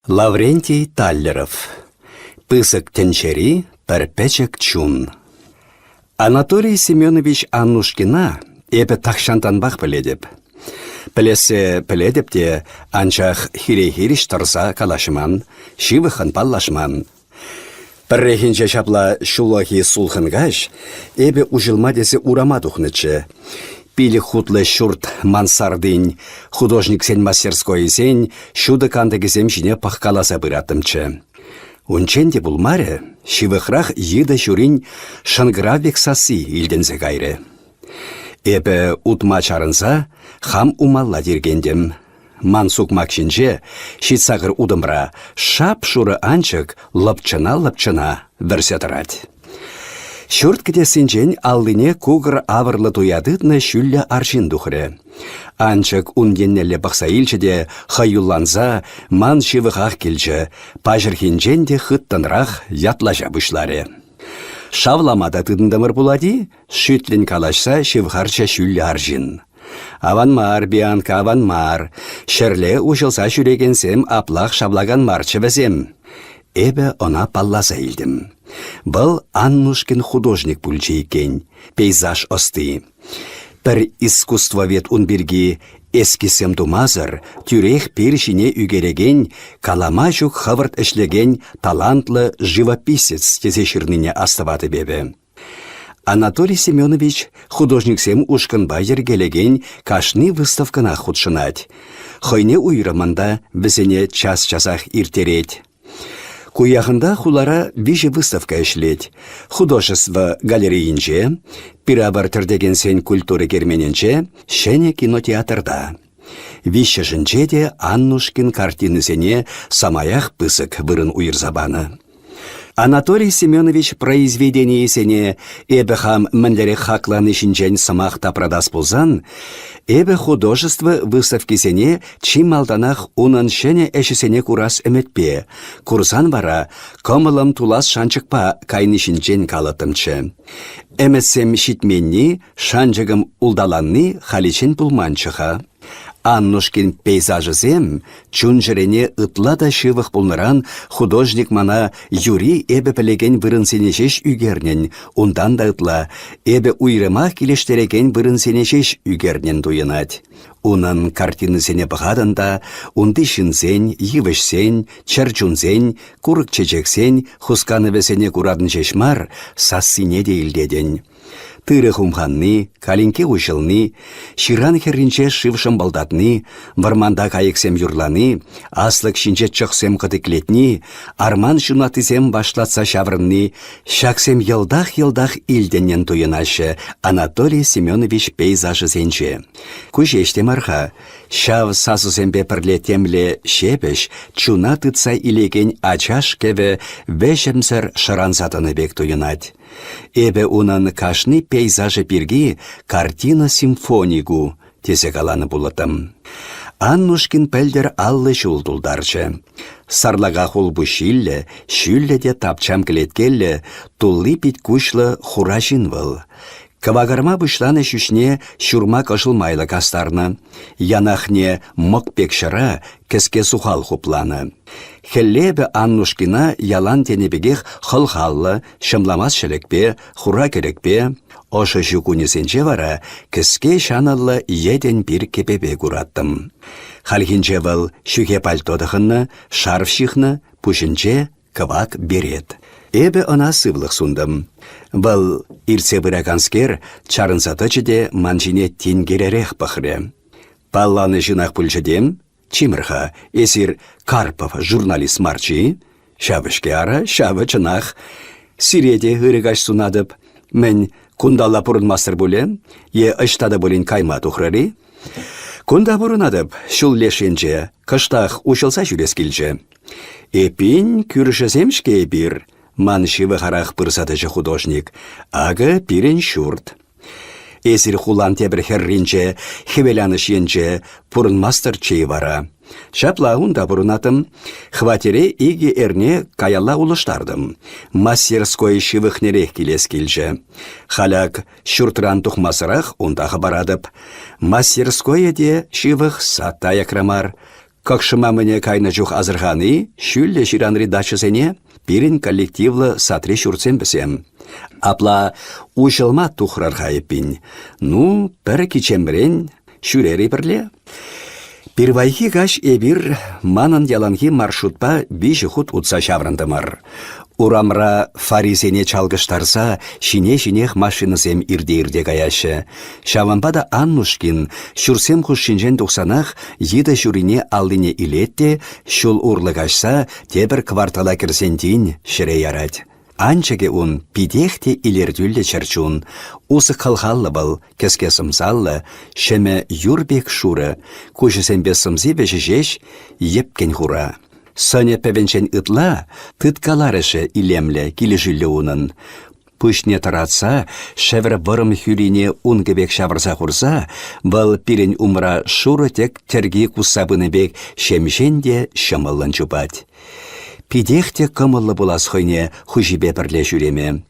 Лаврентий Таллеров. Пысык тенчери, перпечек чун. Анатолий Семенович Аннушкина эпі тақшантанбақ біледіп. Пілесе піледіп те анчақ хире-хириш тұрса калашыман, шивыхын паллашман. Піррехінче шапла шулахи сулхынгаш, эбі ұжылма десе урама дұхнычы. Пилі хутлы шурт мансардын, художник сен мастерской сен, шуды кандыгізем жіне паққаласа бұратымчы. Унченде бұлмары, шивықрақ еді жүрін шынгравек сасы илдензе гайры. Эбі утма чарынса, хам умалла дергендем. Мансук макшинже, шитсағыр удымра, шап шуры анчык лапчына вірсетірад. Шурт кедесінжен аллыне кугыр авырлы туядытны шүллі аршин дұхыры. Анчык унденнелі бақса илчіде хайулланза ман шивығақ келчі, пажырхинжен де хыттынрақ ятлажа бұшлары. Шавламада тыдындамыр булади, шүтлін калашса шивғарча шүллі аршин. Аванмар, бианка аванмар, шерле ұшылса жүрегенсем аплақ шавлаган марчы візем. Эбі она палласа илдім. Бұл Аннушкин художник пульчы екен, пейзаж осты. Бір искусствовед унберги эскисем тумазыр, тюрех першине үгереген, калама жүк хавырт ішлеген талантлы живописец тезешірніне астываты бебі. Анатолий Семенович художниксем ушкынба ергелеген кашны выставкана худшынать. Хойне уйрымында бізіне час-часах иртерет. Куяхында хулара виже выставка ішлет. Художество галереинче, пирабартыр деген сен культуры кермененче, шене кинотеатрда. Вище жінче де Аннушкин картинысене самаях пысык вырын уйырзабаны. Анатолий Семенович произведение сене эбі хам мінлері хакланы шинчен самах тапрадас болзан, эбі художество выставки сене чималданах унын шене әшісене курас әметпе, курсан бара комылым тулас шанчықпа кайны шинчен калатымчы. Әметсем шитменні шанчығым улдаланны халичен пулманчыға. Аннушкин пейзажызем чунжырене ытлада шывық бұлныран художник мана юри эбі пілеген вырынсенешеш үгернен, ундан да ытла эбі уйрымақ келештереген вырынсенешеш үгернен дуйынат. Унын картинысене бұғадында унды шынзен, евішсен, чарчунзен, курык чечексен, хусканы весене курадын шешмар сассине дейлдеден. Тыры хумханны, калинке ушылны, ширан херринче шывшым балдатны, варманда кайыксем юрланы, аслык шинче чықсем қытыклетні, арман шунатызем башлатса шаврынны, шаксем елдах илденнен туйынашы Анатолий Семенович пейзажы зенче. Кушештем арха, шав сасусембе пірлетемле шепеш, чуна тытса илеген ачаш кеве вешемсір шыранзатыны бек туйынать. Эбе унан кашны пейзажы пирги картина симфонигу тесе каланы булатым. Аннушкин пәлдер аллы жулдулдарчы. Сарлага хулбу шилле де тапчам келеткелле, тулли пит кушлы хурашин выл. Кавагарма бұшланы шүшне шурма кашылмайлы кастарны. Янахне мұқ пекшіра кеске сухал хупланы. Хеллебе Аннушкина ялан тенебегех хылхаллы, шымламас шелекпе, хура керекпе, ошы жүкунесенче вара кеске шаныллы еден бір кепепе кураттым. Халхинче выл шүхе пальтодықынны, шарф шихны, пушинче кывак берет. Эбе она сывлық сундым. Бұл ирсе бұраганскер чарынсатычыде манжине тенгеререх пахре. Палланы жинақ пүлчедем, чимырха, эсир Карпов журналист марчи, шавышке ара, шавы чынақ, сиреде ғырығаш сунадып, мен кундала пұрынмастыр болен, е ыштады болен кайма тұхрары. Кунда бұрынадып, шул лешенже, кыштақ ұшылса жүрес келже. Эпин күрішіземшке бір, ман шивы харах пырсатыжы художник, ағы пирен шурт. Эсір хулан тебір херринче, хевеляныш енче, пұрынмастыр чей вара. Шапла унда бұрынатым, хватере иге эрне каялла улыштардым. Мастерской шивых нерех келес келже. Халяк шуртран тухмасырақ ундағы барадып. Мастерское де шивых сатта якрамар. Какшыма мне кайна жух азырханы, шүлле ширанри дачысене, пирин коллективлы сатри шурцен бісем. Апла ушылма тухрар хайыппин. Ну, пәрі кичембірен, шүрері бірле. Первайхи каш эбир манын яланхи маршрутпа биші худ утса шаврандымыр. Урамра фаризене чалгыштарса, шине-шинех машинысем ирде-ирде каяшы. Шаванпада Аннушкин, шурсем хушшинжен тухсанах, еді шурине алдыне илетте, шул урлы кашса, тебір квартала кірсентин шыре ярать. Анчаге ун пидехте илердюлле чарчун. Усы қалхаллы был, кеске сымсаллы, шеме юрбек шуры, кушысембе сымзи бешежеш, епкен хура. Соня певенчен ытла, тыткаларышы илемле килежілі унын. Пүшне таратса, шевір вырым хүрине унгебек шавырса хурса, бұл пирен умра шуры тек терги кусабыны бек шемшенде шымылын чупать. Пидехте кымыллы булас хойне хужибе бірле жүреме.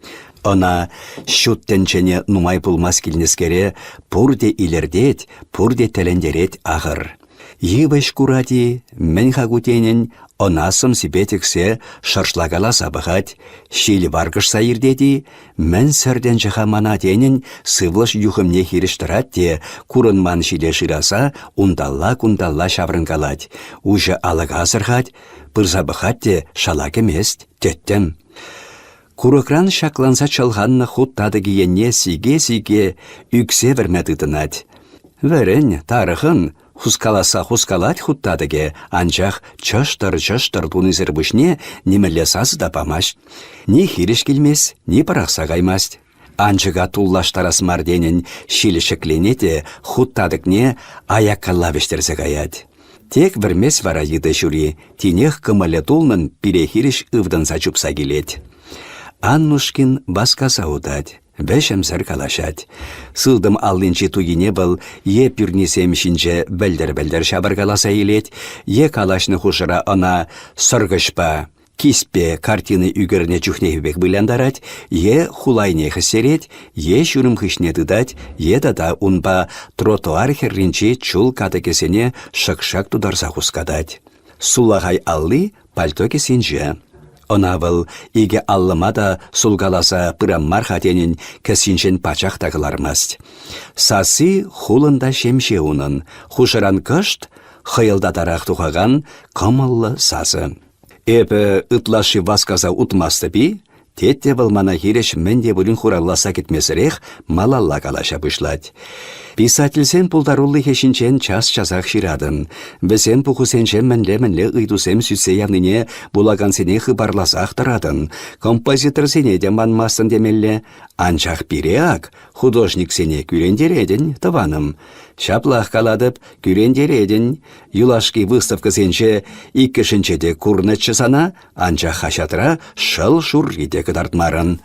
Она шуттенчене нумай пулмас килнескере пурде илердет, пурде тәлендерет ағыр. Ебеш курати, мен хагутенен, онасым сибетіксе шаршлагала сабығат, шилі баргыш сайырдеди, мен сәрден жыға мана денен сывлыш юхымне хиріштірат де, курынман шиле шыраса, ундалла шаврынгалат. Уже алыға сырғат, пырзабығат де шала кемест, теттім. Курыкран шакланса чалғанны хуттады киенне сиге-сиге үксе вермәдыдынат. Вәрін, тарығын, хускалат хуттадыге, анчах чыштыр тунызыр бүшне немелле сазы да памаш. Ни хириш келмес, ни парақса каймаст. Анчыға туллаштарас марденін шилішікленете хуттадыкне аяккалла бештерсе каят. Тек бірмес вара еді жүри, тинех кымылы тулнын пирехириш ывдынса чупса келет. Аннушкин баскаса удать. Бәшімсір калашат. Сылдым аллинчи тугине был, е пюрнесемшінче бәлдер-бәлдер шабыргаласа елет, е калашны хушыра она сыргышпа, киспе картины үгіріне чухнехбек быляндарать, е хулайне хысерет, е шүрім хышне дыдать, е дада унба тротуар херринче чул катакесене шықшак тударса хускадать. Сулагай аллы пальто кесенже. Онавыл, иге аллыма да сулгаласа пыраммар хатенін кәсіншен пачақ тағылармаст. Сасы хулында шемше унын, хушыран кышт, хыйлдадарақ тухаган кымыллы сасы. Эпі ытлашы васказа утмасты би, тетте был мана хиреш менде бүлін хуралласа кетмесірех малалла калаша бұшлать. Писательсен пулдаруллы хешінчен час-часақ ширадын. Бізен пухусенчен мінле ұйдусем сүтсе явныне булагансене хыбарласақ тарадын. Композитор сене де манмасын демелле. Анчақ пиреак, художник сене күрендередін, таваным. Шаплах каладып, күрендередін. Юлашки выставка сенче иккішінчеде курнычы сана, анчақ хашатыра шыл-шур ете кыдартмарын.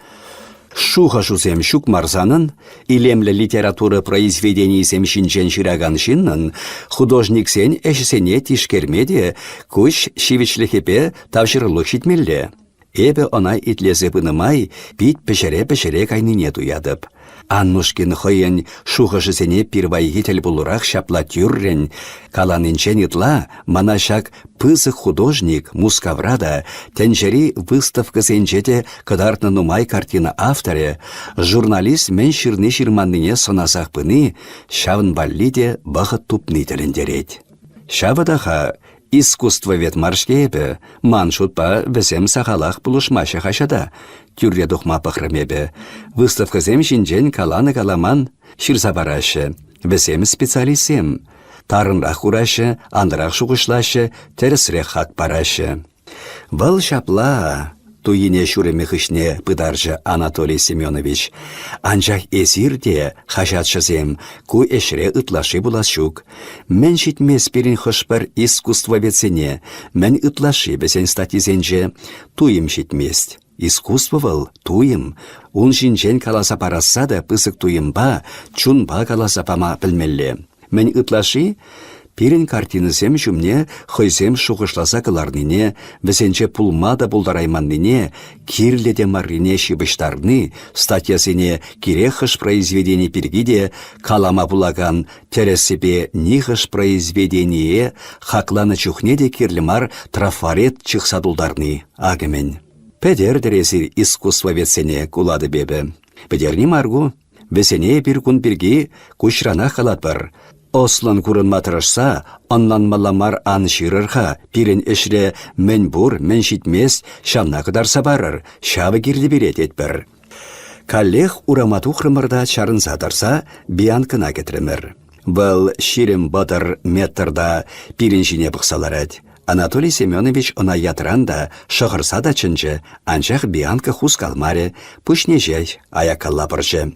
Шуха шусем шук марзанын, илемлі литература произведений сем шинчен шираган шиннын, художник сен әшісене тишкермеде, күш шивичліхепе тавшырлық шитмелле. Эбе она итлезе пынымай, пит пешере-пешере кайныне туядып. Аннушкин хойын шухашысене пирвайги тел булурах шапла тюррен, каланынчен итла манашак пызык художник Мускаврада тенчери выставка сенчете кыдартны нумай картина авторе, журналист мен ширны ширманныне сонасах пыны, шавын баллиде бахыт тупны телендерет. Шавыдаха искусство вет маршкебе, маншутпа весем сахалах пулушмаша хашада, тюрре духма пахрамебе. Выставка зем шинжен каланы каламан ширсабарашы, весем специалисем. Тарынрақ урашы, андырақ шуғышлашы, тересірек хат парашы. Вал шапла, туйине шуреме хышне пыдаржы Анатолий Семенович. Анчах эсирде хашатшызем, ку эшре ытлашы булашук. Мен шитмес перин хышпар искусство бецене, мен ытлашы бесен статизенже, туйым шитмест. Искусство вал туйым. Ун шинчен каласа парасса да пысык туйымба, чунба каласа пама пілмелле. Мен ытлашы Пирен картинысем жүмне хойсем шуғышласа кыларныне, візенче пулмада булдарайманныне, кирледе маррине шибыштарны, статьясыне кирехыш произведение пиргиде, калама булаган тересепе нихыш произведение, хакланы чухнеде кирлемар трафарет чықсадулдарны, агымен. Педер дересір искусствоведсене кулады бебі. Педерні маргу, весене бір күн бірге күшрана қалат бар. Ослан күрін матырышса, онлан маламар ан ширырға, пирен ішре мен бұр, мен шитмес, шамна қыдарса барыр, шабы кирді берет етбір. Каллех урамату хрымырда чарын задарса, биянкына кетіремір. Бұл ширим батыр метрда пирен жіне бұқсалар әд. Анатолий Семенович она ятранда, шығырса да чынжы, анжақ биянка хус калмаре, пүшнежей, аякалла бұржы.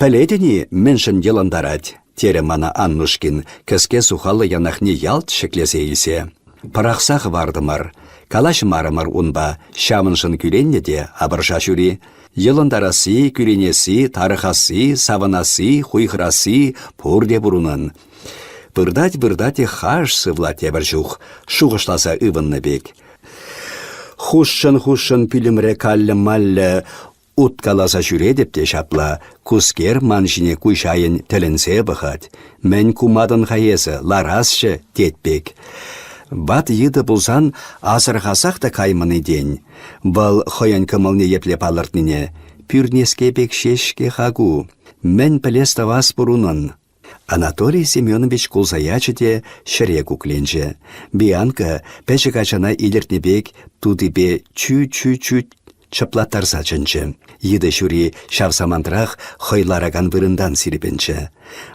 Пәледені меншін еландарад. Тере мана Аннушкин, кіске сухалы янахне ялт шеклесе есе. Парақсақ вардымар, калаш марымар унба, шамыншын күренне де абыржа жүри. Еландарасы, күренесі, тарыхасы, саванасы, хуйхрасы, пурде бұрунын. Бұрдать хаш сывла тебір жүх, шуғышласа ывынны бек. Хушшын пүлімре каллы-маллы уткаласа жүредіп те шапла, кускер маншыне күйшайын тілінсе бұхат. Мен кумадын қайесі, ларасшы детбек. Бат еді бұлсан асырғасақ та каймыны ден. Бұл хойын кымылны еплеп алыртныне. Пүрнеске бек шешке хагу. Мен пілесті вас бұрунын. Анатолий Семенович кулзаячыде шыре кукленже. Биянка пәчік ачана илертнебек тудыбе чү-чү-чү чыплаттарса чынчы. Еді шүри шавсамантрах хойлараган вырындан сиріпенчі.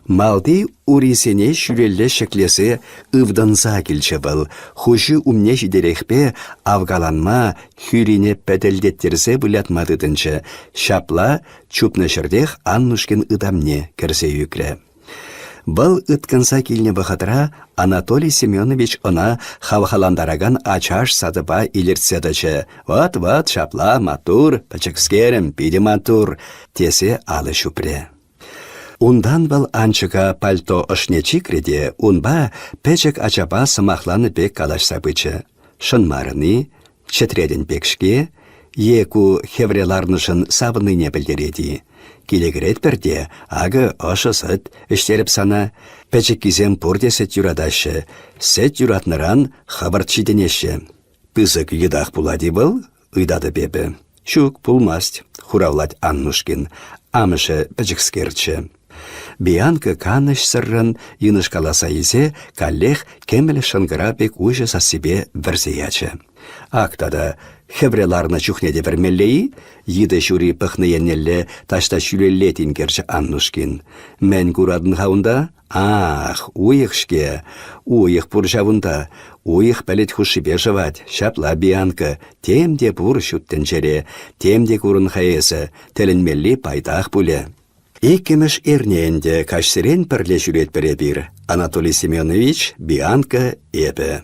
Малды урисене шүрелле шеклесі ывданса келчі был. Хұжы умне жидерекпе авгаланма хүрине пәділдеттерсе бұлятмадыдынчы. Шапла чупны шырдех Аннушкин ыдамне кірсе юкре. Бұл ытканса келіне бұқытыра Анатолий Семенович она хавхаландараган ачаш садыба илертседачы. Вот, шапла, матур, пачекскерім, пиде матур, тесе алы шупре. Ундан бұл анчыға пальто ышне чикреде, унба печек ачаба сымақланы бек калашса бычы. Шынмарыны, четреден бекшке, еку хевреларнышын сабыныне білдереді. Келегірет бірде, ағы ошы сыт, іштеріп сана, пәчік кізем бұрде сет юрадашы, сет юратныран хабарчы денеші. Пызык едақ бұлади бұл, ұйдады бебі. Шук пулмасть, хуравлать Аннушкин, амышы пәчікскерчі. Биянка каныш сыррын, йынышкаласа изе, каллех кемелі шынгыра бек ұжы сасыбе вірзеячы. Ақтада, хевреларны чухнеде вермеллеи, еді жюри пықныеннелле ташта шүлеллетін керчі Аннушкин. Мен күрадын хаунда, уйықшке, уйық бұржавында, уйық пәлет хушибе жывад, шапла биянка, темде бұр шүттен жере, темде күрін хайесі, тілінмелли пайдақ бұле. Иккемеш ернеенде кашсерен пірле жүрет біре бір, Анатолий Семенович биянка ебі.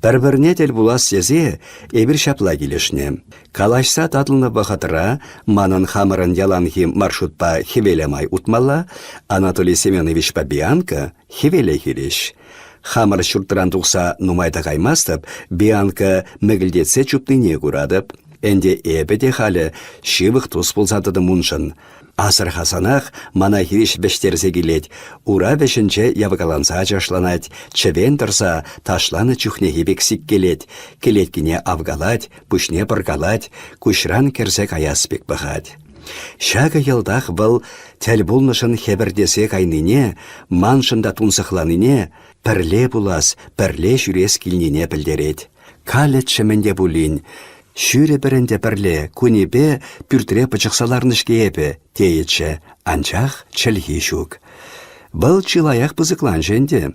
Бір-бірне тел булас сезе, эбір шапла келешне. Калашса татлыны бақытыра, манын хамырын яланхи маршрутпа хевелемай утмалла, Анатолий Семенович па биянка хевеле келеш. Хамыр шүрттыран тұқса нумайда қаймастып, биянка мүгілдетсе чүптіне күрадып, әнде эбі де халі шивық тұс болсадыды мұншын. Асыр хасанақ мана хириш бештерзе келет, ура бешінче явгаланса жашланать, чевен тұрса ташланы чухнеге бексик келет, келеткіне авгалать, пүшне бұргалать, күшран керсек аяспек бұғад. Шағы елдақ бұл тәл бұлнышын хебірдесе кайныне, маншында тұнсықланыне, пірле бұлас, пірле жүрес келнене білдерет. Калет шеменде бұлін, шүре бірінде бірле, күнебе пүртіре пычықсаларнышке епі, дейетші, анчақ чілхи шук. Бұл чылаяқ бұзықлан жэнде.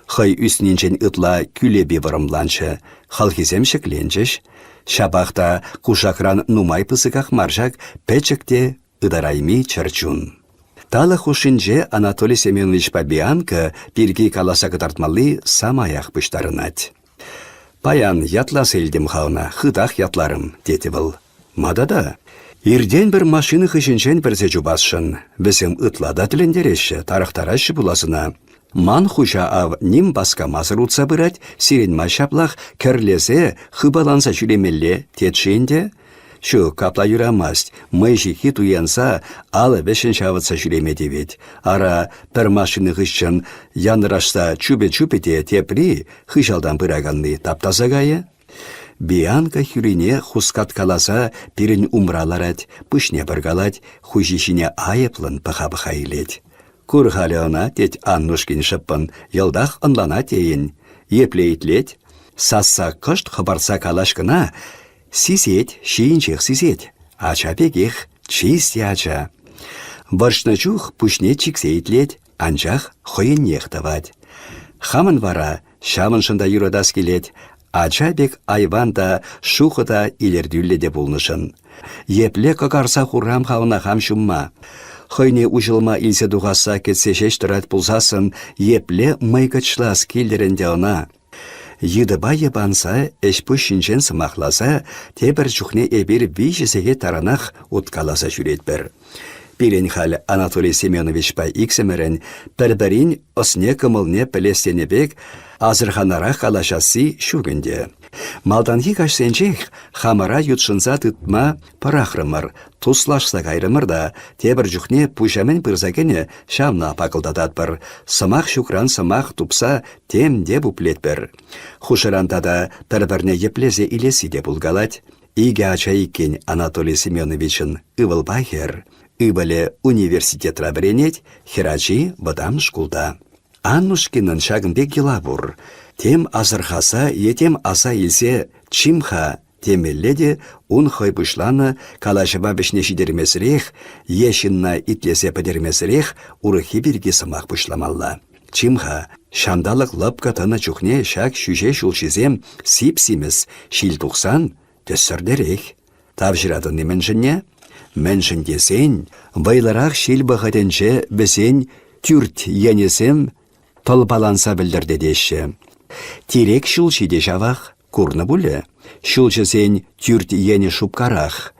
Хай үснінчен ытла күлебе варымланшы, халхизем шекленчіш, шабақта кушакран нумай пызықақ маржак пәчікте ыдарайми чарчун. Талы хушинже Анатолий Семенович Бабианка бірге каласа кытартмалы самаяқ пыштарынат. Паян ятлас елдім хауна, хыдақ ятларым, деті бұл. Мадада, ирден бір машины хышыншен бірзе жубасшын, бізім ытлада тілендереші, тарақтарашы бұласына. Ман хужа ав ним баска мазыр утса бырать, сирен машаплах керлесе хыбаланса жүремелле тетшенде. Шу капла юрамасть, май жихи туянса, алы бешен шаватса жүреме девет. Ара пір машины хышчын янырашса чупе-чупете тепри хышалдан быраганны таптазагайы. Бианка хюрине хускат каласа пирин умраларать, пышне біргалать, хужишине айыплын пыха-пыха илет. Курхалі она тет Аннушкин шыппын, елдах ынлана тейін. Еплейтлет, сасса кышт хыбарса калашкына, сизет, шиінчех сизет. Ача пекех, чисте ача. Варшны чух пушне чиксейтлет, анчах хойын нехтавать. Хамын вара, шамын шында юрадас келет, ача бек айванда шухыда илердюлледе булнышын. Епле кокарса хурам хауна хам шумма. Хойне ужылма илсе дуғаса кетсе шештірат пулсасын, епле майгычлас келдерінде она. Йыдыба ебанса, эшпу шинчен сымақласа, тебір жүхне эбір вишесеге таранах уткаласа жүрет бір. Пирен хал Анатолий Семенович пай иксемерен, пәрбәрін осне кымылне пілестенебек, азырханарақ калашасы шүгінде. Малданхи кашсенчех хамара ютшынса тытма парахрымыр, туслашса кайрымыр да, тебір жүхне пушамен пырзакене шамна пақылдадат бір. Сымақ шукран сымақ тупса темде буплет бір. Хушырантада пәрбәрне еплезе илесі де булгалать. Иге ача иккен Анатолий Семеновичын ывыл байхер. Ывыле университет рабренет, херачи бадам шкулда. Аннушкинын шагынбек елабур. Тем азырхаса, етем аса илсе чимха темелледе ун хойбышланы калашыба бішне шидермесірех, ешінна итлесе падермесірех урыхи бірге сымақ бышламалла. Чимха шандалық лапкатаны чухне шак шүже шулшизем сип-симіз шилтуқсан төссірдерек. Тавжырадын неменшінне? Меншін десен, байларақ шил бағаденше бізен түрт енесем толпаланса білдірді деші. Тирек шулшиде жавақ, курны бұлі. Шулшысен түрт ені шупқарақ.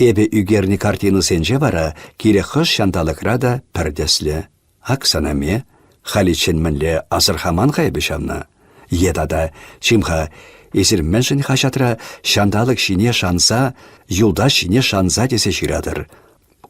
Эбі үгерні картины сенже бара, кире қыш шанталықрада пірдеслі. Аксанаме, халичен мінлі азырхаман қайбы шамна. Едада, чимха, есір меншін хашатра шанталық шине шанса, юлда шине шанса десе ширадыр.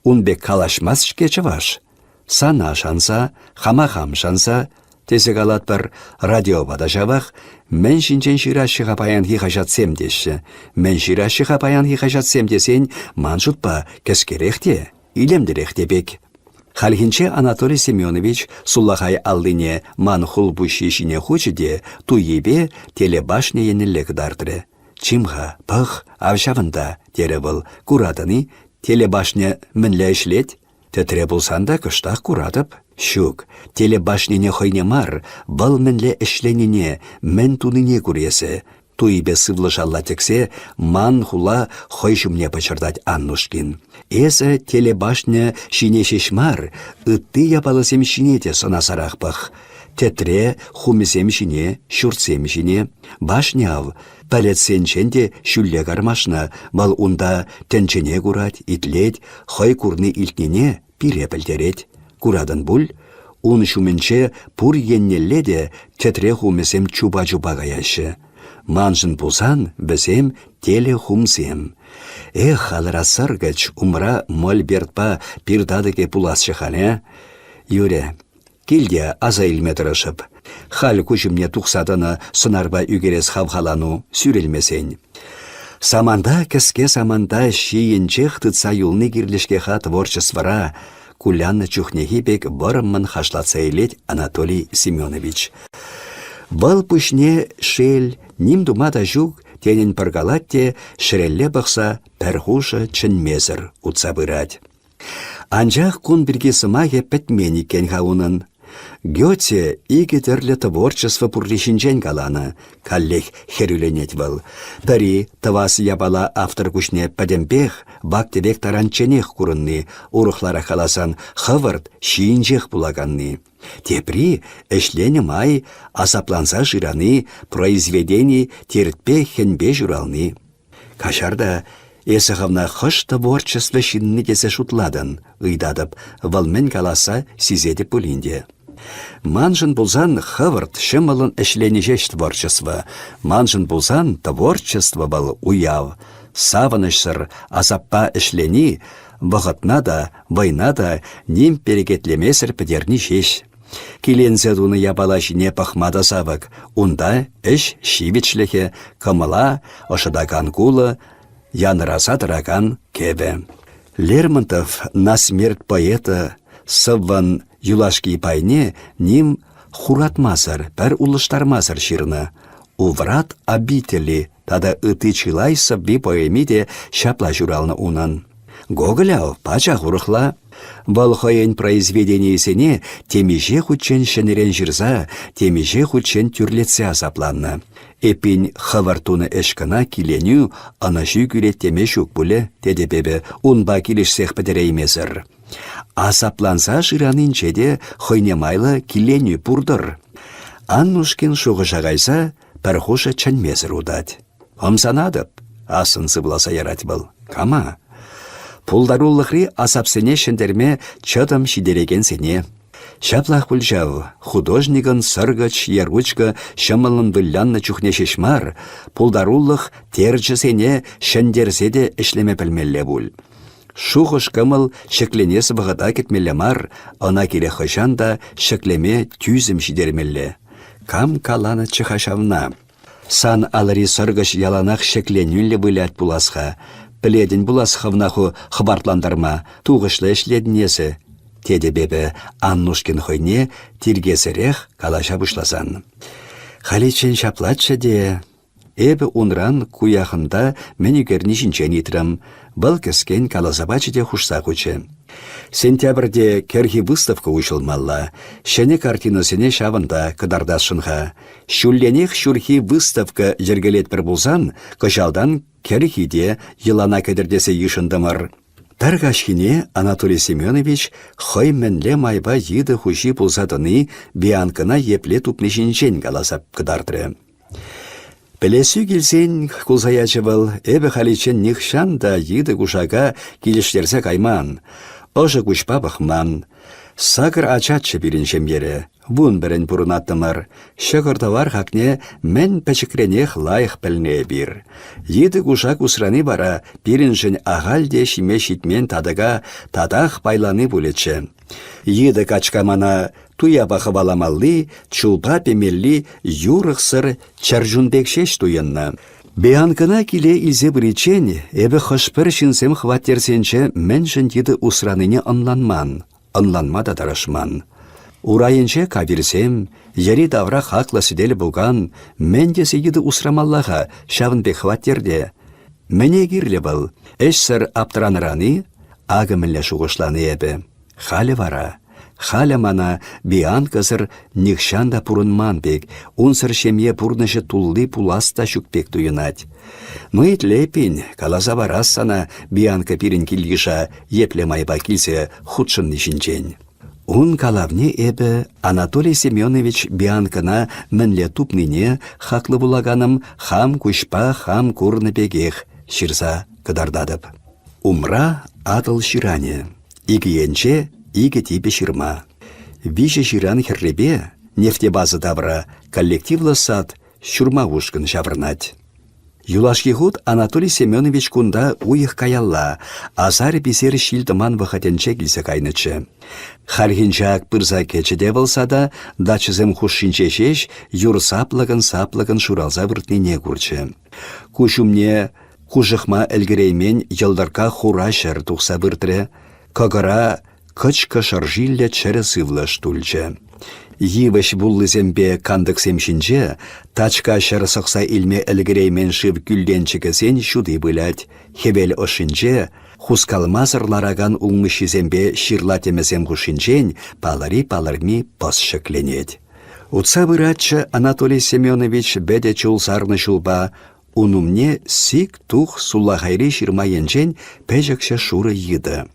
Унбек калашмас шкечі ваш. Сана шанса, хама-хам шанса, тесе калат бір радиовада жавақ, мен шинчен ширашыға паянхи хашатсем деші. Мен ширашыға паянхи хашатсем десен, ман жұтпа кәскерехте, илемдерехте бек. Халхинче Анатолий Семенович суллахай аллине ман хулбу шишине хочеде туебе телебашне енеллек дардыры. Чимха, пых, авшавында, тере был, курадыны, телебашне мінлі ішлет, тетре булсанда кыштақ курадып. Шук, телебашнене хойне мар, бұл мінлі ішленіне, мен туныне күресі. Туйбе сывлы жалла тексе, ман хула хойшумне пачырдать Аннушкин. Эсі телебашне шине шешмар, ытты япалысем шинете сынасарақпық. Тетре хумесем шине, шуртсем шине, башняв, пәлетсенченде шүлле кармашна, бал унда тенчене курать, итлет, хой курны илтнене пире пілдерет. Курадын бұл, ун шуменче пур еннелле де тетре хумесем чуба-чуба гаяшы. Манжын пулсан бізем теле хумсем. Эх, алыра сыргыч умра мольбертпа пирдадыке пуласшы хане. Юре, келде аза илме тырышып. Хал күшімне тұқсадыны сынарба үгерес хавхалану сүрелмесен. Саманда кіске саманда шиінчех тытса юлны кирлешкеха творчествора, кулянны чухнехи бек бұрыммын хашлатса елет Анатолий Семенович. Бұл пүшне шел, ним думада жүк, тенін пыргалатте шірелле бұқса пәрхушы чынмезір ұтса бұрад. Анжақ күн бірге сымаге пәтмені кен хауынын. Гёте иге терлі творчество пұрлешінжен каланы, каллех херюленет был. Дари тавас ябала автор күшне пәдембех, бактебек таранченех курынны, урухлара халасан хывырт шиінжех булаганны. Тепри эшлене май азапланса жираны, произведений тертпе хенбе журалны. Кашарда эсіғавна хыш творчество шинны десе шутладын, ыйдадып, валмен каласа сизеде пулинде. Манжын булзан хывырт шымылын эшленежеш творчество. Манжын булзан творчество был уяв. Савынышсыр азаппа эшлени, вғытна да, вайна да ним перекетлемесір підерні жеш. Килензе дуны ябала жіне пахмада савык. Унда эш шивичлехе, кымыла, ошыдаган кулы, яныраса дыраган кебе. Лермонтов на смерть поэта сывван юлашки пайне ним хуратмасыр, пәр улыштармасыр ширны. Уврат обители, тада ыты чылай сыбби поэмиде шапла журалны унын. Гоголяу пача хурыхла. Балхайын произведениесене темеже хутчен шенерен жирза, темеже хутчен тюрлетсе азапланны. Эпин хавартуны эшкана киленю, анашу күре темешук бұлі, тедебебе, унба килешсех бідіреймезір. Азапланса жиранынчеде хойнемайлы киленю пурдыр. Аннушкин шуғы жағайса, пәрхуша чәнмезір удать. Омсанадып, асын сыбласа ярать был. Кама? Пулдаруллықри асапсене шендерме чыдым шидереген сене. Шаплах пульжав, художнигын сыргыч яручка шымылын вылянны чухне шешмар, пулдаруллық терчі сене шендерседе ішлеме пілмелле бұл. Шухыш кымыл шекленесі бұғыда кетмелле мар, ана келе хышанда шеклеме тюзім шидермелле. Кам каланы чыхашавна. Сан алыри сыргыч яланақ шекленюлле бұлят бұласға. Біледін бұласқывнаху хыбартландарма, туғышлы эшледінесі. Теде бебе Аннушкин хойне тиргесірех калаша бұшласан. Халичен шаплатшы де, эбі унран куяхында мені кернишінчен итрім, бұл кескен калазабачы де хушса хучы. Сентябрде керхи выставка учылмалла, шәне картинасыне шавында кыдардасшынға. Шүлленех шүрхи выставка жергелет бір бұлзан, кышалдан керхиде йылана кедірдесе ешіндымыр. Таргашхине Анатолий Семенович хой менле майба йыды хуши бұлзадыны бианкына епле тупнешінчен каласап кыдардыры. Пелесу келсен кулзаячы был, эбі халичен нихшан да йыды кушага келештерсе кайман. Ожы күшпа бахман. Сакыр ачатшы біріншем ері. Бун бірін бұрынаттымыр. Шықырдавар хакне мен пәчікренех лайық пілне бір. Йыды кушак усраны бара біріншін ағалде шиме шитмен тадыға тадақ байланы бұлетші. Йыды качкамана туя бақы баламалли, чулпа пемелли юрықсыр чаржундекшеш туйынны. Бианкына келе илзе біречен, әбі хышпір шинсем хваттерсенче мәншін еді усраныне анланман, анланма да дарашман. Урайынче кабирсем, яри давра хақла сиделі бұлған, мәндесі еді усрамаллаға шавын бе хваттерде. Мәне кирлі бұл, әшсір аптыраныраны, ағымылі шуғышланы әбі. Халі вара. Халя мана бианкасыр нихшанда пурынман бек, унсыр шемье пурнышы тулды пуласта шүкпек туйынать. Мыйт лепин, каласа барассана бианка пирин килгиша епле майба килсе худшын нишинчен. Ун калавне эбі Анатолий Семенович бианкана мінле тупныне хаклы булаганым хам кушпа хам курны бегех, ширса кыдардадып. Умра атыл ширане, игиенче иге типе ширма. Више ширан херребе, нефтебазы тавра, коллективлы сад, шурма ушкын шавырнать. Юлашки худ Анатолий Семенович кунда уйых каялла, азар бисер шилдыман вахатенче килсе кайнычы. Хархинчак пырза кечеде болса да, дачызым хушшинче шеш, юр саплыгын шуралза выртнине курчы. Кушумне кужықма әлгіреймен елдарка хурашыр тухса выртре, кагара кычка шаржилля чәрі сывлаш тульчы. Йывыш буллызембе кандык семшінче, тачка шар сықса илме әлгіреймен шыв күлденчігізен шуды былять. Хевел ошынче, хускалмазырлараган улмышызембе ширлатемезем хушинчен, палари-паларми пос шыкленет. Утса выратчы Анатолий Семенович бәде чулсарны шулба, унумне сик тух суллахайри ширмайенчен пәжікші шуры йыды.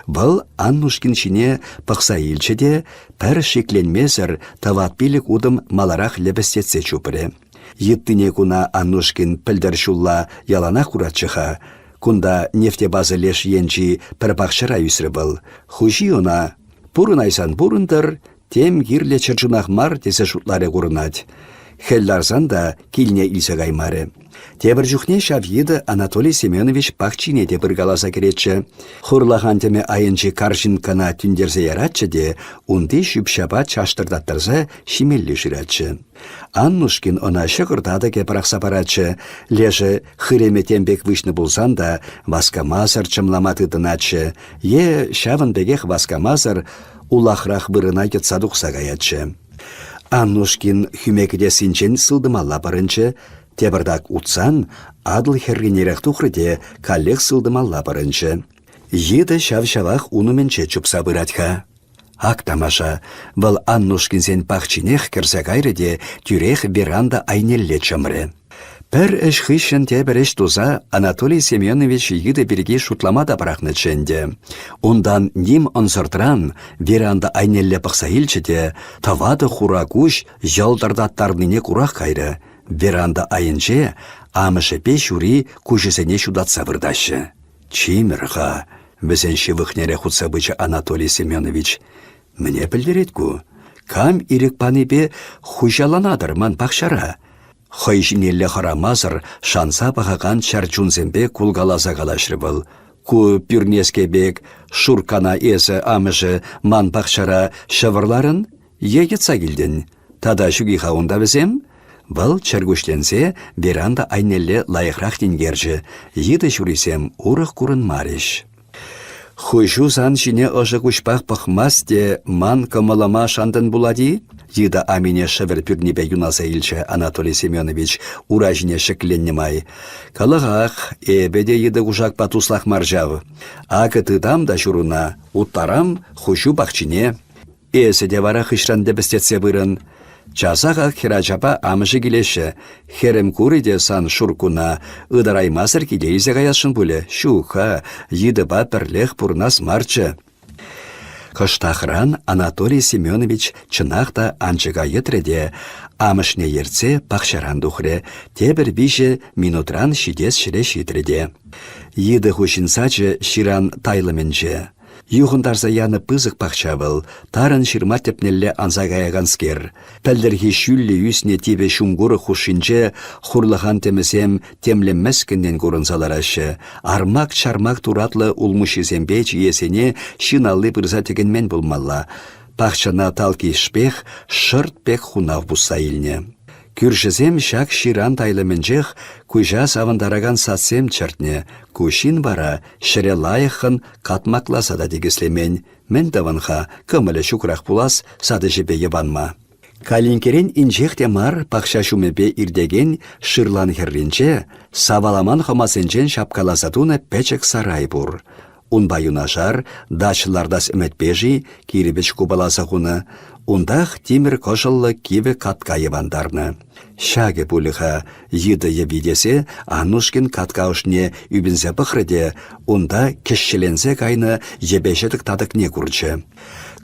Бұл Аннушкин шине пықса илчеде пәр шекленмезір таватпилік удым маларақ лебестетсе чупыры. Йыттыне куна Аннушкин пілдір шулла ялана куратчыха, кунда нефтебазы леш енчи пір бақшыра үсірі бұл. Хужи она, пурын айсан пурындыр, тем кирле чырчынах мар тесе шутларе курынать. Хелларсан да килне илсе каймаре. Тебір жүхне шавйыды Анатолий Семенович пахчине де біргаласа керетші. Хурлахан теме айынчы каршинкана түндерзе яратчы де, унды шүпшаба чаштырдаттырса шимелли жиратчы. Аннушкин она шығырдады кепірақ сапаратчы, лежі хыреме тембек вышны булсан да, васкамазыр чымламаты дыначы, е шавын бегех васкамазыр улахрах бұрына кетсадуқ сағаятчы. Аннушкин хүмекіде синчен сылдымалла барынчы, тебірдак утсан, адыл херринерек тухрыде коллег сылдымалла барынчы. Еді шав-шавах унуменче чупса бұратха. Ак тамаша, бұл Аннушкин пахчинех керсе кайрыде тюрех веранда айнелле чымры. Пір іш хыщын тебір іш туза Анатолий Семенович еді бірге шутламада барақны ченде. Ондан ним онсыртран веранда айнелле пықса илчеде, тавады хурагуш жалдардаттарныне курах кайры. Веранда айынче амышы пеш ури кужесене шудатса вырдашы. Чимірға, бізен шивықнере хутса бычы Анатолий Семенович. Мне білдеретку, кам ирек панебе хужаланадыр ман пақшара. Хойжинелле харамазыр шанса бағаған чарчунзембе кулгаласа калашры был. Ку пюрнеске бек шуркана есі амышы ман пақшара шывырларын егетса келден. Тада шуги хаунда бізем? Бұл чаргушленсе веранда айнелле лайықрақ денгержі. Еді жүресем урық күрін мариш. Хуйшу сан жіне ұжы күшпақ пықмас де ман кымылыма шандын булади? Еді амине шывыр пүрнебе юнаса илчі Анатолий Семенович ура жіне шықленнемай. Калығақ, эбеде еді ұжақ патуслақ маржавы. Ағы тыдам да жүруна, уттарам хуйшу бақчине. Эсі де вара хышранды бістетсе бұрын. Часаға хирачапа амышы келеші, херем күріде сан шуркуна, ыдараймасыр келейзе ғаяшын бұлі, шуха, едіба бірлех бұрнас марчы. Кыштахран Анатолий Семенович чынақта анчыға етреде, амышне ерце пақшаран дұхре, тебір бейші минутран шидес шіре шитреде. Еді хушинсачы ширан тайлыменче. Юғындарса яны пызық пақчавыл, тарын шырма тепнелле анзағаяғанскер. Пәлдерхи шүллі үсіне тибе шумгуры хушинче хурлыған темесем темлеммескінден көрінсаларашы. Армак-чармак туратлы улмушизембеч есене шиналлы бірза тегенмен болмалла. Пақчана талки шпех шырт-пек хунав бұса илне. Күршізем шак ширан тайлыменчех кujа савандараган сатсем чертне, кушин бара шыре лайықын катмакласа да дегеслемен, мен даванха кымылы шукрах пулас сады жебе ебанма. Калинкерен инжехте мар пақша шумепе ирдеген шырлан херринче, саваламан хомасенчен шапкаласатуна печек сарай бур. Унба юнашар, дачлардас үмітпежі, киребеч кубаласа хуны, ундах тимір кошыллы киве катка евандарны. Шаге пулыха еді ебидесе, Аннушкин катка ушне үбінзе бұқрыде, унда кешшеленсе кайны ебешетік тадық не күрчі.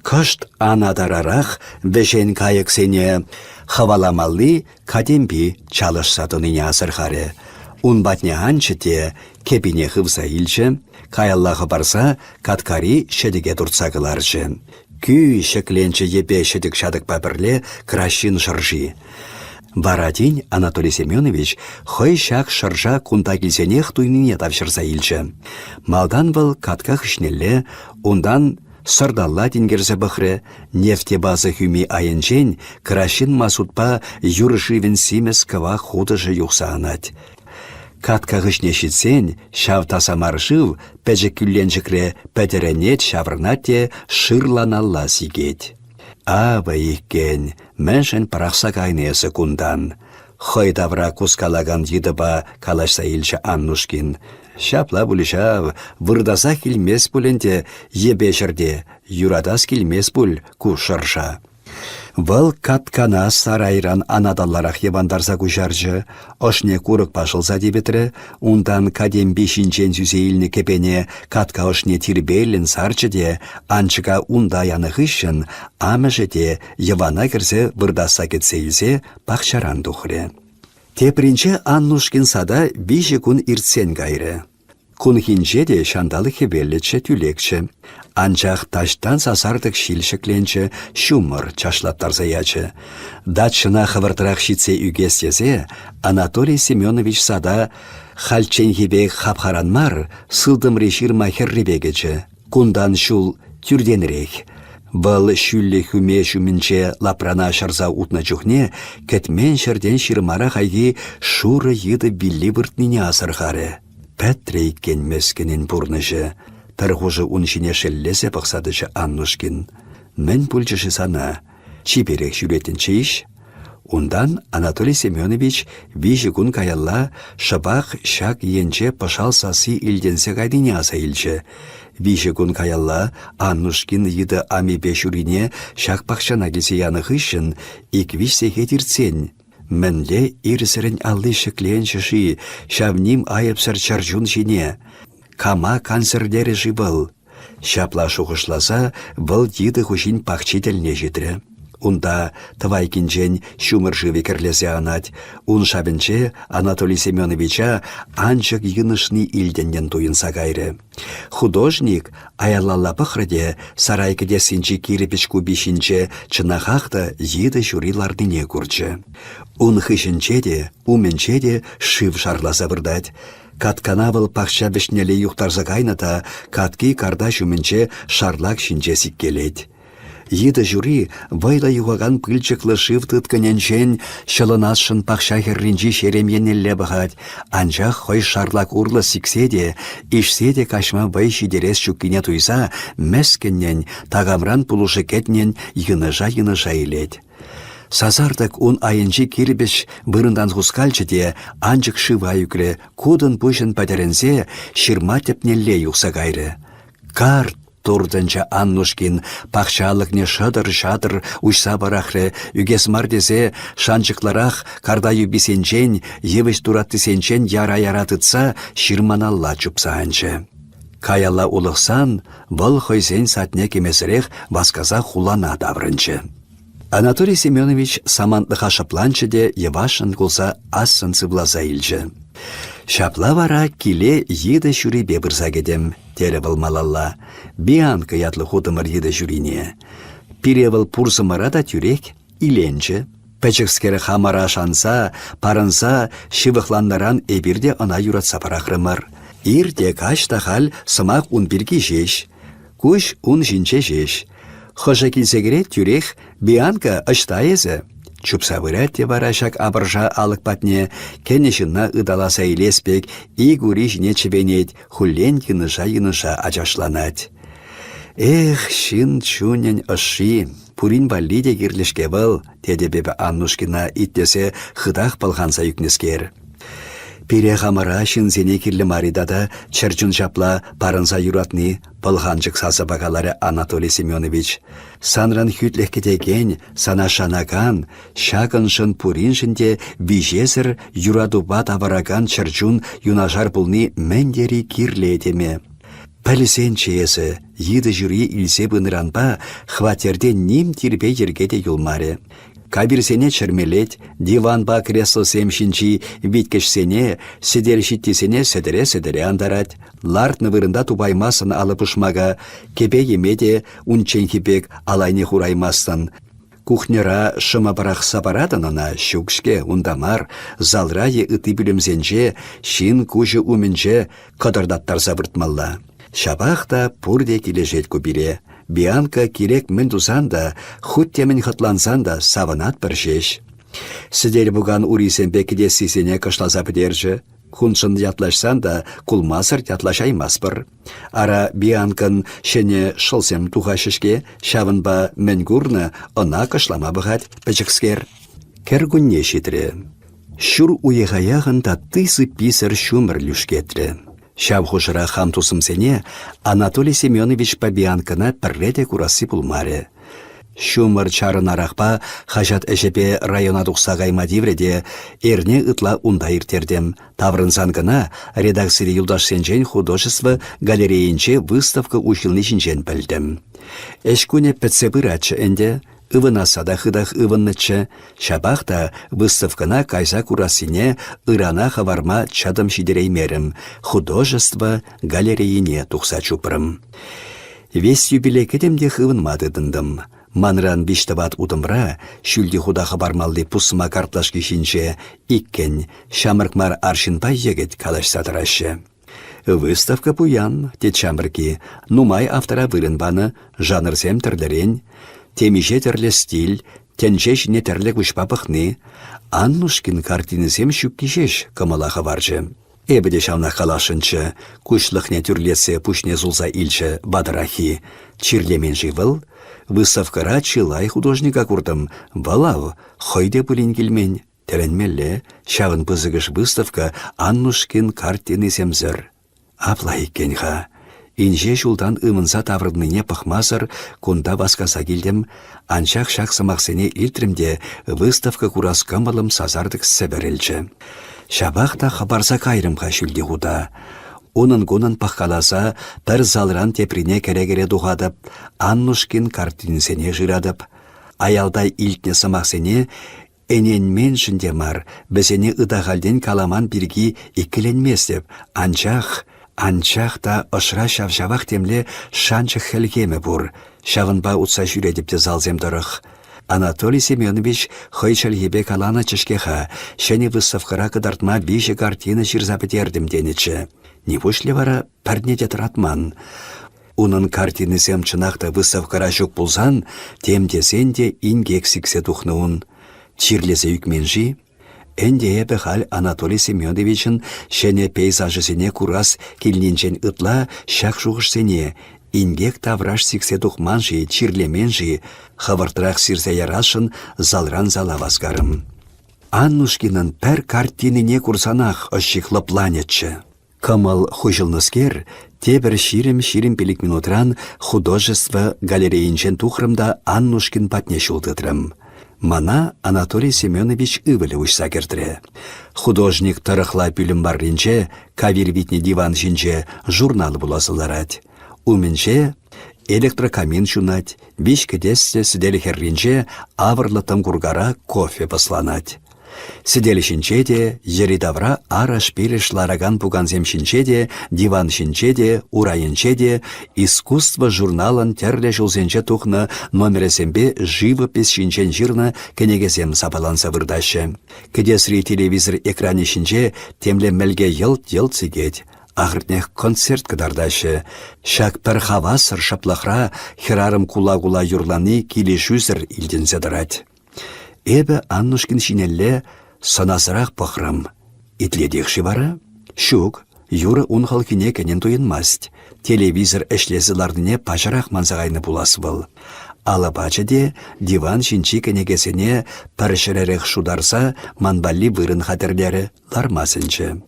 Кышт анадарарах вешен кайықсене хаваламалли кадемби чалышсатыныне асырхаре. Унбатне анчыте кепине хывса илчі, каяллағы барса каткари шедіге дұртсағыларчы. Күй шекленчі ебе шедік шадық бабірле кращин шыржи. Варадин Анатолий Семенович хой шак шыржа кунта келсенех туйнине тавшырса илчі. Малдан был катка хышнелле, ундан сырдалла дингерзе бұхры, нефте базы хүми айынчен кращин масутпа юрышивен симес кава худыжы юқса анать. Катка ғышне шитсен, шав тасамаршыв, пәжі күлленжікре пәдеренет шавырнатте шырланалла сигет. Аба еккен, мәншін парақса кайнесы кундан. Хой давра кускалаган едіба калашса илчі Аннушкин. Шапла бұлышав, вырдаса келмес бұленде ебешірде, юрадас келмес бұл кушырша. Вăл каткана сарайран анадалларах ебандарса кучарчы, ошне курык пашылса дебетірі, ундан кадем бешинчен сүзейліні кепене катка ошне тирбейлін сарчы де, анчыка унда яны хыщын, амыжы де евана кірсе вырдаса кетсейлсе пақчаран тухры. Тепринче Аннушкин сада биші күн иртсен гайры. Кунхинче де шандалы хевеллече тюлекче. Анчах таштан сасардық шилшекленче шумыр чашлаттарзаячы. Датшына хывыртырақ шитсе үгестезе, Анатолий Семенович сада хальченхебек хапхаранмар сылдым решир махерребегече. Кундан шул тюрденрек. Бұл шүллі хүме шүмінче лапрана шарза утна чухне, кәтмен шырден шырмара хайги шуры еді билли выртнине асырғары. Пәтрейкен мәскенен бұрныжы. Тарғужы уншине шеллесе бақсадышы Аннушкин. Мен пульчышы сана. Чиберек жүретін чейш. Ундан Анатолий Семенович вижі күн каялла шабақ шак енче пашал сасы илденсе кайдыне аса илчі. Вижі күн каялла Аннушкин еді амебе шурине шак пақшана кесе яны хышын иквишсе хетирцен. Мәнле ирсірін алды шықленшіші шавним айыпсыр чаржун жіне. Кама канцердері жи был. Шапла шуғышласа, был диді хушин пақчителне житрі. Унда тывайкинчен шумыр живі кірлесе анать. Ун шабінче Анатолий Семеновича анчық йынышны илденнен туйынса кайры. Художник аяллала пықрыде сарайкіде синчі кирепечку бишінче чынахақта еді журилардыне күрчі. Ун хышынче де, уменче де шив шарласа бұрдать. Катканавыл пақша бішнелі юқтарза кайната, катки карда шуменче шарлак шинчесік келет. Еді жюри вайла юғаған пылчықлы шив тұтканенчен шылынасшын пақша херринчи шеременелле бұғад. Анчақ хой шарлак урлы сикседе, ишседе кашма вай шидерес чуккине туйса, мәскеннен, тағамран пулушы кетнен йыныжа илет. Сазардық он айынчы кирбеш бұрындан ғускалчы де анчық шыва юкле, кудын пұшын пәдерінсе шырма тепнелле юқса кайры. Карт турдынча Аннушкин пақшалықне шыдыр-шадыр ұшса барақры, үгес мардесе шанчықларақ кардаю бисенчен, евіш тураттысенчен яра-яратытса шырманалла чупса анчы. Каялла улықсан, бұл хойсен сатне кемесірек басказа хулана даврынчы. Анатолий Семенович самантлыға шапланчы де евашын кулса асын цыблаза илчі. Шапла вара киле еді шүри бебірза кедем, телі был малалла. Бианка ятлы худымыр еді жүрине. Пиревыл пурсымыра да тюрек иленчі. Пәчікскері хамара шанса, парынса, шивықландаран эбірде ана юратса парақрымыр. Ирде кашта хал сымақ ун бірге жеш. Күш ун жинче жеш. Хожа килсегере тюрех Бианка ашта езі. Чупса вырятте варашак абыржа алық патне, кенешінна ыдаласа илеспек, и гури жіне чебенет, хуллен йыныша ачашланать. Эх, шин чунен аши, пурин баллиде кирлешке был, теде бебе Аннушкина иттесе хыдах пылғанса юкнескер. Пире хамара шинзене кирлі маридада чырчун жапла парынса юратны пылғанчық сасы бағалары Анатолий Семенович. Санран хүтлехкедеген, сана шанаган, шағыншын пуриншінде вижезір юрадуба тавараган чырчун юнажар пулны мәндері кирледеме. Пәлісен чейесі, еді жүрі илсе бұныранба, хватерде ним тирбе ергеде юлмаре. Кабирсене чырмелет, диванба кресло семшинчи, виткешсене, седершиттесене седере андарат. Лартны вырында тубаймасын алып ұшмага, кепе емеде унченхипек алайне хураймастын. Кухнера шыма барақ сапарадынына шукшке ундамар, залрайы ыты білімзенже, шин кужы уменже қыдырдаттар забыртмалла. Шабақта пурде кележет көбіре. Бианка керек мен тузанда, худ темен хатлансан да саванат бір жеш. Сідер бұған урисен бекіде сисене кышлаза бідержі. Хуншын ятлашсан да кулмасыр ятлашаймас бір. Ара Бианкан шене шылсем тухашышке шавынба менгурны ына кышлама бұғат пәчікскер. Кергунне шитре. Шур уеғаяғын таттысы писір шумыр люшкетре. Шавхушыра хам тусымсене Анатолий Семенович па Бианкана пірреде курасы пулмаре. Шумыр чарынарақпа хажат әжепе района тұқса ғаймадивреде эрне ытла унда иртердем. Таврынсан гына редакцире юлдаш сенчен художество галереинче выставка училны шинчен пілдім. Эшкуне пәтсе бұрачы әнде Ывына сада хыдах ывыннычы, шабахта выставкана кайса курасине ырана хаварма чадым шидереймерім, художество галереине тухса чупрым. Весь юбилей кедемде хывынмады дындым. Манран биштават удымра, шүлді худа хабармалды пусыма картлашки шинче, иккен, шамыркмар аршинпай егет калаш сатырашы. Выставка пуян, те чамырки, нумай автора вырынбаны, жанрсем тірлерен, темиже тірлі стиль, тенче жіне тірлі күшпа пықны, Аннушкин картинысем шүпкешеш кымалаға варжы. Эбіде шавна қалашынчы, күшлықне түрлесе пушне зулза илчі бадарахи, чирлемен живыл, выставкара чылай художника курдым, балав, хойде пулин келмен, тәренмелле, шавын пызығыш выставка Аннушкин картинысем зір. Апла иккенха. Инже жулдан ымынса таврыдныне пықмазыр, кунда баскаса келдім, анчақ шақ сымақсене илтірімде выставка курас кымылым сазардық сәбірілчі. Шабақта хабарса кайрымға шүлде худа. Унын гунын паққаласа, бір залран теприне керегере дұғадып, Аннушкин картинсене жирадып. Аялдай илтне сымақсене, эненмен жінде мар, бізене ыдағалден каламан біргі икіленмес деп, Анчах та ышра шавшавақ темле шанчық хелгеме бұр. Шавынба ұтса жүредіпті залзем дұрық. Анатолий Семенович хойчал ебе калана чешкеха, шәне выставкара кыдартма бейші картина жирзапетердім денечі. Не вышлі вара пәрнеде тұратман. Унын картины сем чынақта выставкара жүк бұлзан, темдесен де ингексіксе тұхнуын. Чирлесе үкменжі, Энде эбі хал Анатолий Семеновичын шәне пейзажысыне курас келненчен ытла шақ жуғышсене, ингек тавраш сиксе тухманжы, чирлеменжі, хавартырақ сирзе ярашын залран зала вазгарым. Аннушкинын пәр картинине курсанах ышшықлы планетчі. Кымыл хужылныскер, тебір ширім пелік минутран художество галерейінчен тухрымда Аннушкин патне шултытрым. Мана Анатолий Семенович ывылі ұшса кердірі. Художник тарықла пүлім барринче, кавир витне диван жинче журнал бұласыларад. Уменче электрокамин шунать, бишкедессе сіделі херринче авырлы тымгургара кофе посланать. Сидели шинче де, еридавра араш пиреш лараган пуганзем шинче де, диван шинче де, урайынче де, искусство журналын терле жылзенче тухна номересембе живопись шинчен жирна кенегесем сапаланса вырдашы. Кедесри телевизор экране шинче темле мелге йылт сигет. Ағыртнех концерт кыдардашы. Шак пір хавасыр шаплахра херарым кула-кула юрланы килешүзір илденсе дырать. Эбі Аннушкин шинелле санасырақ пықрым. Итледекші бары? Шук, юры унхалкине кенен туйынмаст. Телевизор әшлезілардыне пажарақ манзағайны буласы был. Алапачы де диван шинчи кенегесіне пәршіререк шударса манбалли вырын хатерлері лармасынчы.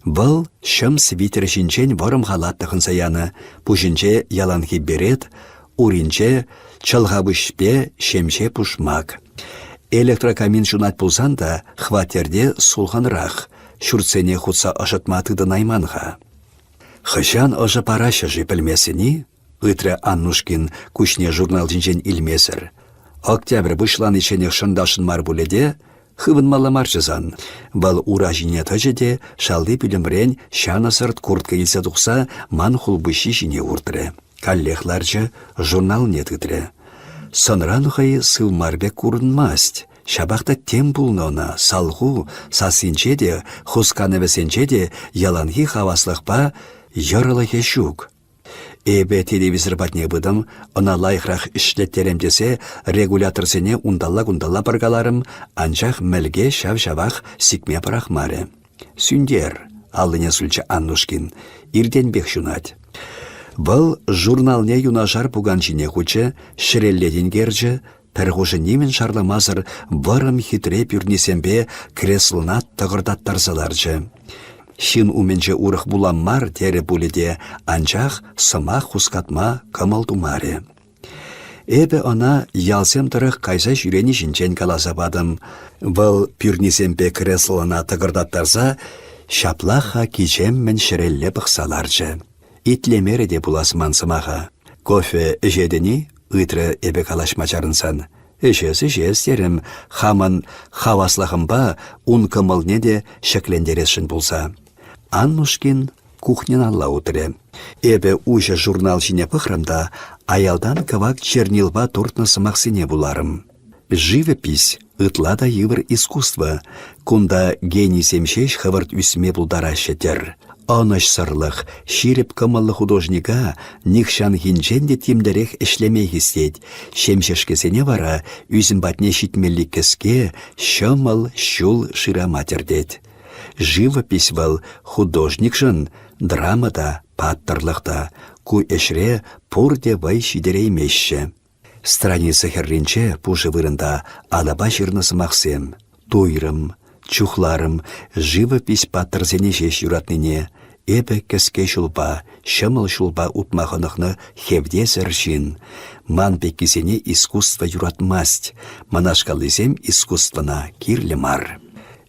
Бұл шым свитер шинчен ворым халаттықын саяны. Пушинче яланхи берет, уринче чылғабышпе шемше пушмак. Электрокамин жунат пулсан да хватерде сулғанрақ, шүртсене хутса ышытматыды найманға. Хышан ыжы парашыжы білмесіні, үтірі Аннушкин күшне журнал жинжен илмесір. Октябрь бұшлан иченек шындашын мар бұледе, хывын маламар жызан. Бұл ура жине тәжеде шалды білімрен шанасырт куртка елсе тұқса ман хулбыши жине уртыры. Коллегларжы журнал нетгідрі. Сонран хай сылмарбек курынмаст. Шабақта тем бұлнона салғу, сасинче де, хусканывесенче де яланхи хаваслықпа ярылығы шук. Эбе телевизор батне бұдым, она лайқрақ ішлеттеремдесе регуляторсене ундалла баргаларым, анчақ мәлге шав-шавақ сикме парахмаре. Сүндер, алыне сүлчі Аннушкин, ирден бек шунать. Бұл журналне юнашар пуганчине хучы, шірелледен герджі, пәрғужы немен шарламазыр варым хитре пюрнесембе креслына тығырдаттарсаларчы. Шин уменче урық буламмар тере буледе, анчақ сымақ хускатма кымылдумаре. Эбе она ялсем тұрық кайса жүрені жінчен каласабадым. Бұл пюрнесембе креслына тығырдаттарса, шаплаха кичеммен шірелле бұқсаларчы. Итлемере де буласман сымаға. Кофе жедені, үйтірі эбе калашмачарынсан. Эшес терім, хаман хаваслахымба ун кымылне де шәклендерешін болса. Аннушкин кухнянанла утыры. Эбе уйша журнал жіне пықрымда, аялдан кавак чернилба туртнысы мақсине буларым. Живопись ытлада йывыр искусство, кунда гений семшеш хаварт үсме булдара шетер. Аныш сырлық, ширеп кымыллы художника нихшан хинченде тимдерех эшлеме хистет. Шемшешкесене вара үзін батне шитмеллик кеске шымыл шул шира матердет. Живопись был художник жын, драмада, паттырлықта, ку эшре пурде вай шидереймешші. Страница херринче пужы вырында алаба жирнысы мақсем. Туйрым, чухларым, живопись паттырзене жеш юратныне. Эбе кеске шулба, шымыл шулба утмағынықны хевде зіршін. Ман беккесене искусство юратмасть, манашкалызем искусствына кирлі мар.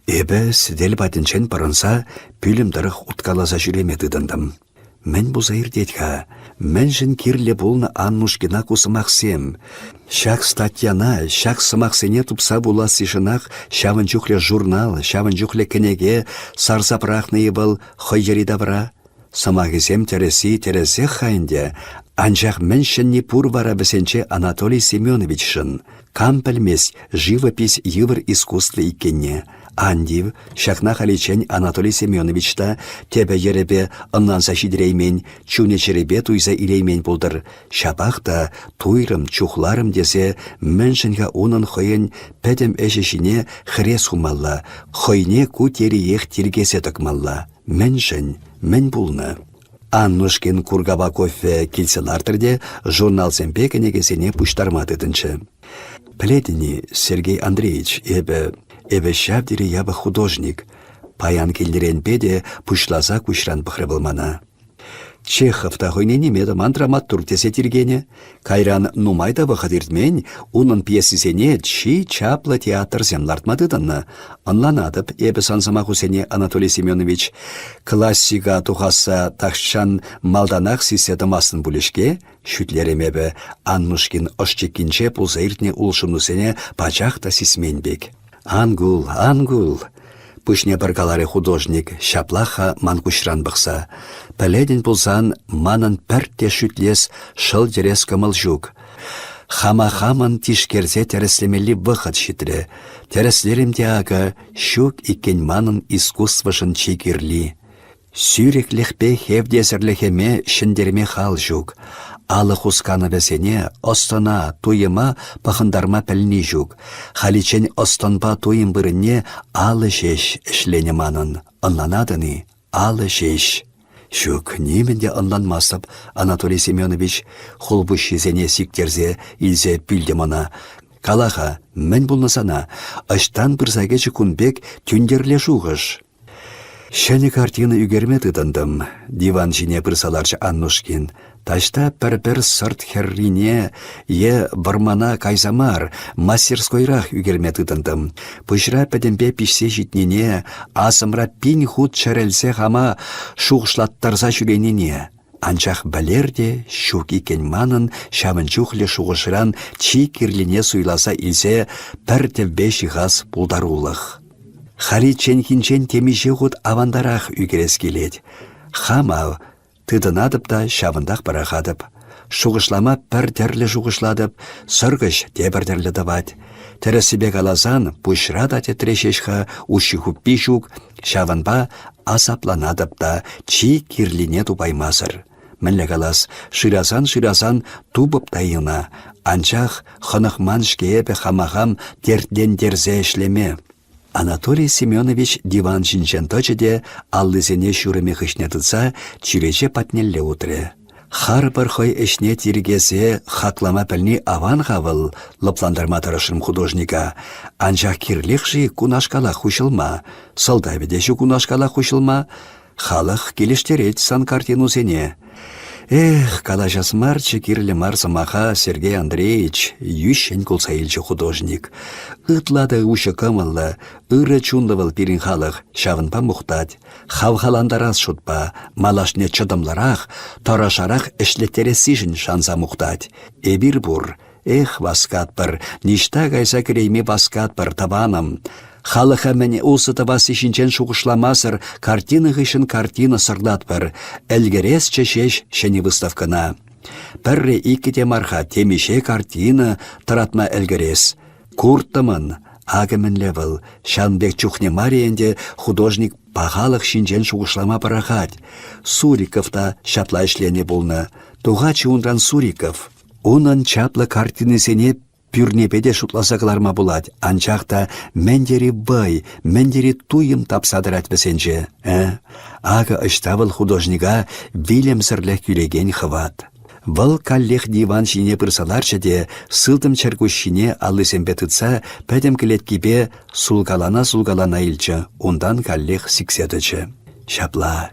Эбе сідел бәтінчен парынса, пүлімдіріх уткаласа жүремеді дындым. Мен бұза ирдетха, мен жын кирлі болны Аннушкина кусымақсем. Шак статьяна, шак сымақсене тупса була сишынақ шавын жүхле журнал, шавын жүхле кенеге сарсапрақны был хойжеридавра. Сымағызем терезе хайынде, анжақ мен шынни пур вара бісенче Анатолий Семенович шын. Кам пілмес живопись йывыр искусство икенне. Андив, шақна халичен Анатолий Семеновичта тебе еребе ыннанса шидіреймен, чуне черебе туйса илеймен болдыр. Шапақта туйрым, чухларым десе, міншінға оның хойын пәдім әшешіне хрес хумалла, хойне ку териех тиргесе тықмалла. Міншін, мен бұлны. Аннушкин кургаба кофе келселартырде журнал зембе кенегесене пуштармадыдынчы. Пледini Сергей Андреевич, эбе шабдері ябы художник. Паян келдерен беде пушлаза кушран бұқры болмана. Чеховта хойне немеді мантраматтур тесе тергене. Кайран нумайда бұқадырдмен, унын пьесісене чи чаплы театр землартмадыдынны. Анланадып, эбе сансама хусене Анатолий Семенович классика тухаса тақшан малданақ сиседымасын бүлішке, шүтлеремебі Аннушкин ошчеккинче пулса иртне улшынусене пачақта сисменбек. Ангул. Пүшне баргалары художник шаплаха манкушран бұқса. Пәледін пулсан манын пәртте шүтлес шыл дерес кымыл жүк. Хама-хамын тишкерзе тәріслемелі бұқыт шитре. Тәріслерімде ағы шүк икен манын искусствышын чекерли. Сүйрек лехпе хевдезірлехеме шындерме хал жүк. Алы хусканы бәсене остана туйыма пахындарма пәлні жүк. Халичен останба туйым біріне алы шеш ішлене манын. Анланадыны алы шеш. Жүк неменде анланмасып Анатолий Семенович хулбу шизене сиктерзе илзе білдемана. Калаха, мен бұлнасана, аштан бірзагечі күнбек түндерле жуғыш. Шәне картина үгермеді дындым. Диван жіне бірсаларчы Аннушкин. Ташта пір-пір сырт херрине, е бармана кайзамар, мастерскойрақ үгермеді дындым. Пұшра пәдімбе пішсе житнене, асымра пин худ чәрелсе хама шуғышлаттарса жүренене. Анчах бәлерде шук икен манын шавынчухле шуғышыран чи кирлине суйласа илсе пір-тевбе шығас бұлдарулық. Хари чен-хинчен темеше худ авандарах үгерес келет. Хама тыдынадып да шавындақ барахадып. Шуғышлама пір терлі шуғышладып, сыргыш тебір-терлі давад. Тәрісібе қалазан пұшрада тетрешешха ұшы хуппи шук, шавынба асапланадып да чи кирлине тупаймасыр. Мінлі қалас шыразан тубып тайына, анчах хынықман шкеепе хамахам тертлен терзе ішлеме. Анатолий Семенович диван жинчен точеде аллызене шүріме хышне тұтса, чирече патнелле утыры. Хар бір хой эшне тиргесе хаклама пілні аван хавыл лыпландарма тарышым художника. Анчах кирлих жи кунашкала хушылма, сылдаведеші кунашкала хушылма, халық келештерет сан картину сене. Эх, калажасмар чекирлі марсамаха Сергей Андреевич, ющен кулсаилчі художник. Ытлады ушы кымылы, ыры чунлывыл пирин халық, шавынпа мұқтад. Хавхаландарас шутпа, малашне чыдымларақ, тарашарақ ішлеттері сижін шанса мұқтад. Эбір бұр, Эх, васкатпыр, ништа кайса керейме васкатпыр, табаным. Халыха мәне улсы табасы шинчен шуғышламасыр, картина ғышын картина сырдатпыр, әлгерес чешеш шәне выставкана. Пәрре иккете марха темеше картина таратма әлгерес. Курттымын, агымын левел, шанбек чухне мариенде художник пағалық шинчен шуғышлама парахать. Суриковта шапла ішлене болны. Туға чуынран Суриков. Унын чаплы картинесене пюрнепеде шутласа кыларма булать. Анчақта мендері бай, мендері туйым тапсадырат бісенче. Ага ыштавыл художника вилемсірлік күлеген хыват. Вăл каллех диван шине пырсаларчы де сылтым чәркушине аллысембе тытса пәдем кілеткипе сулгалана илчі, ондан каллех сикседычы. Шапла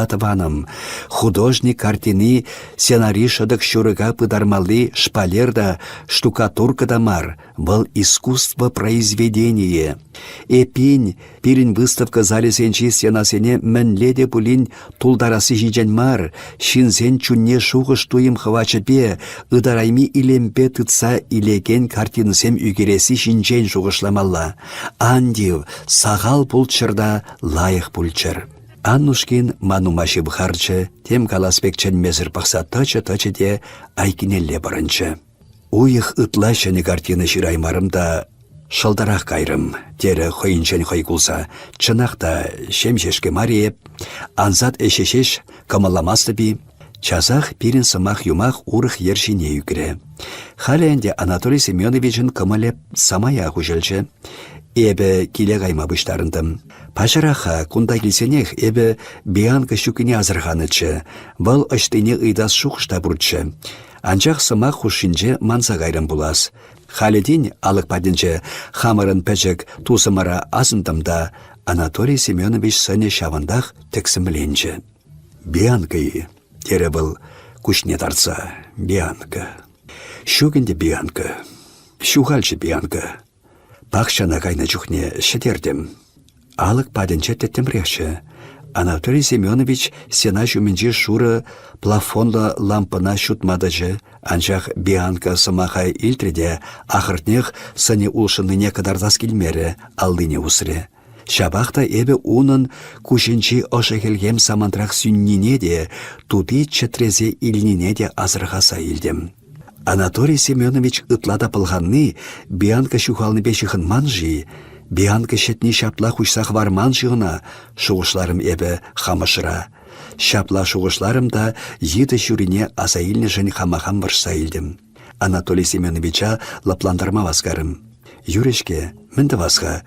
тываным. Художник картини сценарий шыдық шурыга пыдармалы шпалерда, штукатурка да мар. Вăл искусство произведение. Эпин пирин выставка залесенчи сценасене мәнледе пулин тулдарасы жинчен мар. Шинсен чунне шуғыш туйым хвачыпе, ыдарайми илемпе тытса илеген картинысем үгересі шинчен шуғышламалла. Андив сағал пулчырда лайық пулчыр. Аннушкин манумаши бұхарчы, тем каласпекчен мезір пақса тачы де айкинелле барынчы. Уйық ытла шәне картина шыраймарымда шылдарақ кайрым, тері хойынчен хой кулса, чынақта шемшешке мариеп, анзат эшешеш камаламасты би, часах пирин сымақ юмақ урық ершине юкіре. Халенде Анатолий Семеновичын камалеп самая хужелчі, эбі келе қайма бұштарындым. Пашараха кунда келсенех эбі биянка шүкіне азырғанычы, вал ыштыне ыйдас шуқшта бұртчы. Анчақ сымақ хушинче манса қайрым булас. Халедин алық падінче хамырын пәчік тусымара азындымда Анатолий Семенович сыне шавандақ тексіміленчі. Биянкай, тере был күшне тарца, биянка. Шүгінде биянка, шуғалчы биянка. Пақшана кайна чухне шетердім. Алық падінче теттімрекші. Анатолий Семенович сена жүмінже шуры плафонла лампына шутмадыжы, анчақ биянка сымақай илтреде ақыртнех сыне улшыныне кадарзас келмері алдыне усыры. Шабақта эбі унын күшінчі ошықелгем самантрақ сүннине де, тупи четрезе илнине де азырғаса илдім. Анатолий Семенович ытлада пылғанны биянка шухалны бешіхін манжи, биянка шетні шапла хушсақ варман жығына шуғышларым эбі хамышыра. Шапла шуғышларым да еді жүрине азаилны жын хамахан варса илдім. Анатолий Семеновича лапландарма васқарым. Юрешке, мінді васқа,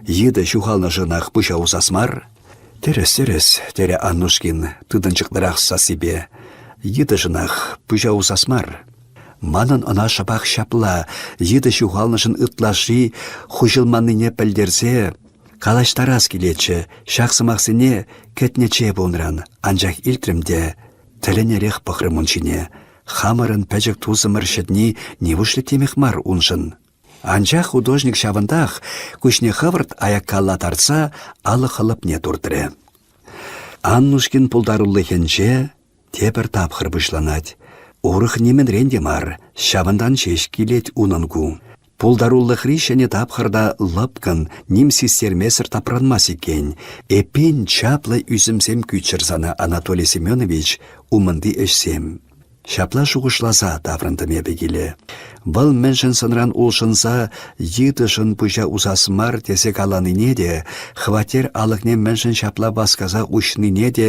еді шухалны жынақ бұша ұзасмар? Терес, тере Аннушкин, тыдынчықдырақ сасибе. Еді жынақ бұша ұзасмар. Манын ына шапақ шапла, еді шуғалнышын ытлашы, хұжылманныне пілдерсе, калаштарас келечі, шақсымақсыне кәтнече болныран, анжақ илтірімде, тілінерек пықрымыншыне, хамырын пәжік тузымыр шетні невушлі темекмар уншын. Анжақ художник шавындақ, күшне хывырт аяққалла тарса, алы қылып не турдыры. Аннушкин пулдарулы хенче, тепір тапқыр бұшланад. Урых немен ренде мар, шавындан шеш келет уныңгу. Пулдаруллық ришене тапқырда лыпкын, немсі сермесір тапранмас екен. Эпен чаплы үзімсем күчірзаны Анатолий Семенович умынды өшсем. Шапла шуғышласа таврындыме бегілі. Бұл мәншін сынран улшынса, етішін пұжа ұзасмар тесек аланыне де, хватер алықне мәншін шапла басказа ұшныне де,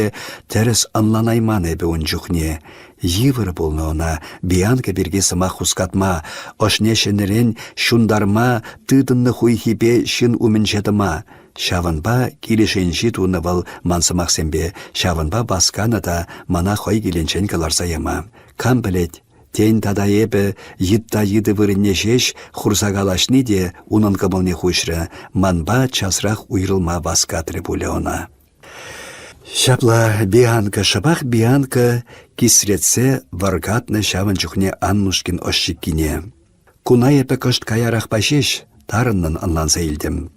тәріс анланайман әбі ұнжуқне. Евір болны она, биянка берге сыма хускатма, ошне шынырен шундарма, тыдынны хуйхипе шын уміншетіма. Шавынба келешенші туны бұл мансымақсембе, шавынба басқаны да мана хой келенчен каларса ема. Кам білет, тен тада ебі, йытта йыды вырынне шеш, хурсагалашны де унын кымылне хушры, манба часрақ уйрылма басқатры бұлі она. Шапла биянка, шабақ биянка кисретсе варгатны шавын чухне Аннушкин ошшиккине. Куна епі кышт каярах пашеш, тарыннын анланса илдім.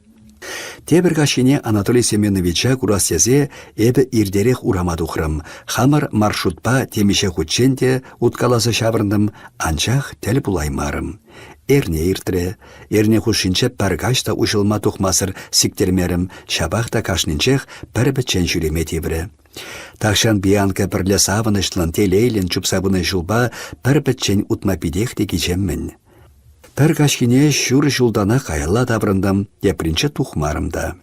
Тебір кашине Анатолий Семеновича курасязе эбі ирдерех урамадухрым. Хамыр маршрутпа темеше хутченде уткаласы шавырным, анчах тәл булаймарым. Эрне иртре, эрне хушинче пәргашта ушылма тухмасыр сиктермерім, шабахта кашнинчех пәрбітчен жүреме тевірі. Тахшан биянка бірлі савынышлан телейлін чупсабыны жылба пәрбітчен утмапидехте кечеммін. Пәр кашкине шүр жылдана қайыла табырындым, депринче тухмарымда.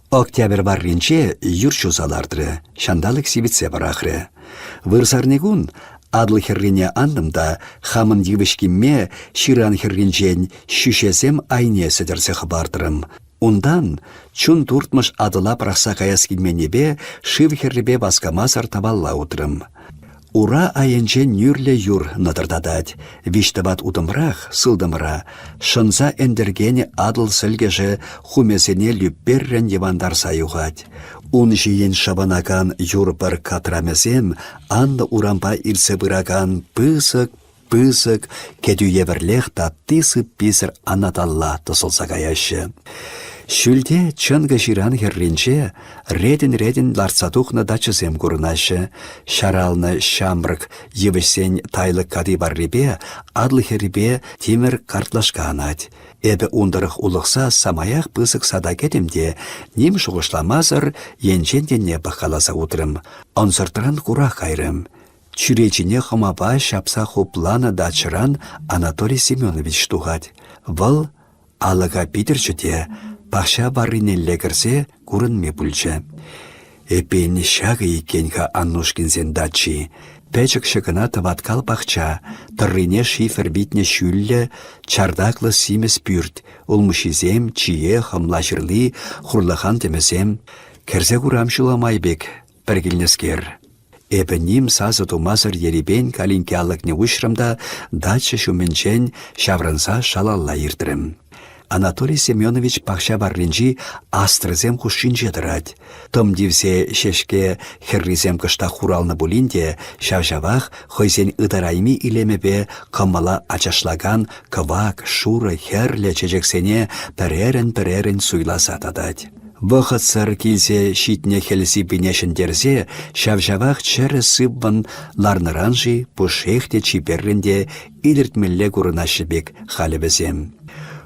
Октябрь барринче юр чузалардыры, шандалық сибітсе барахры. Вырсарнегун адлы херрине андымда, хамын евішкімме ширан херринчен шүшесем айне сідірсе хабардырым. Ундан чун туртмыш адыла прақса қаяс келменебе шив херребе баскамасар табалла утырым. Ура айынче нүрле юр надырдадать. Виштабат утымрах, сылдымра, шынса эндергене адыл сілгеже хумесене люпперрен евандар саюғать. Ун жиен шабанакан юр бір катрамесем, анды урампа ирсе быраган пысык, кедю еверлех таттысы писір анаталла тысылса каяшы. Шүлде чынғы жиран херринче редін ларцатухна дачысем курынашы. Шаралны шамрык евішсен тайлы кады барребе, адлы херребе темір картлашка анать. Эбі ундырық улықса самаях пысык сада кетімде, нем шуғышламазыр енчендене бақаласа утырым. Онсыртыран курақ кайрым. Чүречіне хымаба шапса хупланы дачыран Анатолий Семенович туғад. Выл алыға питірчіде, бақша барринелле кірсе көрінме бүлчі. Эпен шағы екенға Аннушкинсен дачи. Пәчік шықына таваткал бақча, тұррине шифер битне шүллі, чардаклы симес пүрт, улмышизем, чие, хымлашырлы, хурлахан темесем. Кәрзе курам шуламайбек, пәргілнескер. Эпі ним сазы тумазыр еребен калинке алықне ұшырымда дачы шуменчен шаврынса шалалла ирдірім. Анатолий Семенович пақша барринжи астрызем хушинче дырать. Тым дивсе шешке херризем кышта хуралны булинде, шавжавах хойзен ыдарайми илемебе кыммала ачашлаган кывак, шуры, херле чечексене пірерін суйласа тадать. Вăхăт сăр килсе щитне хелси бинешін дерзе, шавжавах чәрі сыпван ларныранжи пушехте чиперрінде илертмелле курынашыбек халебезем.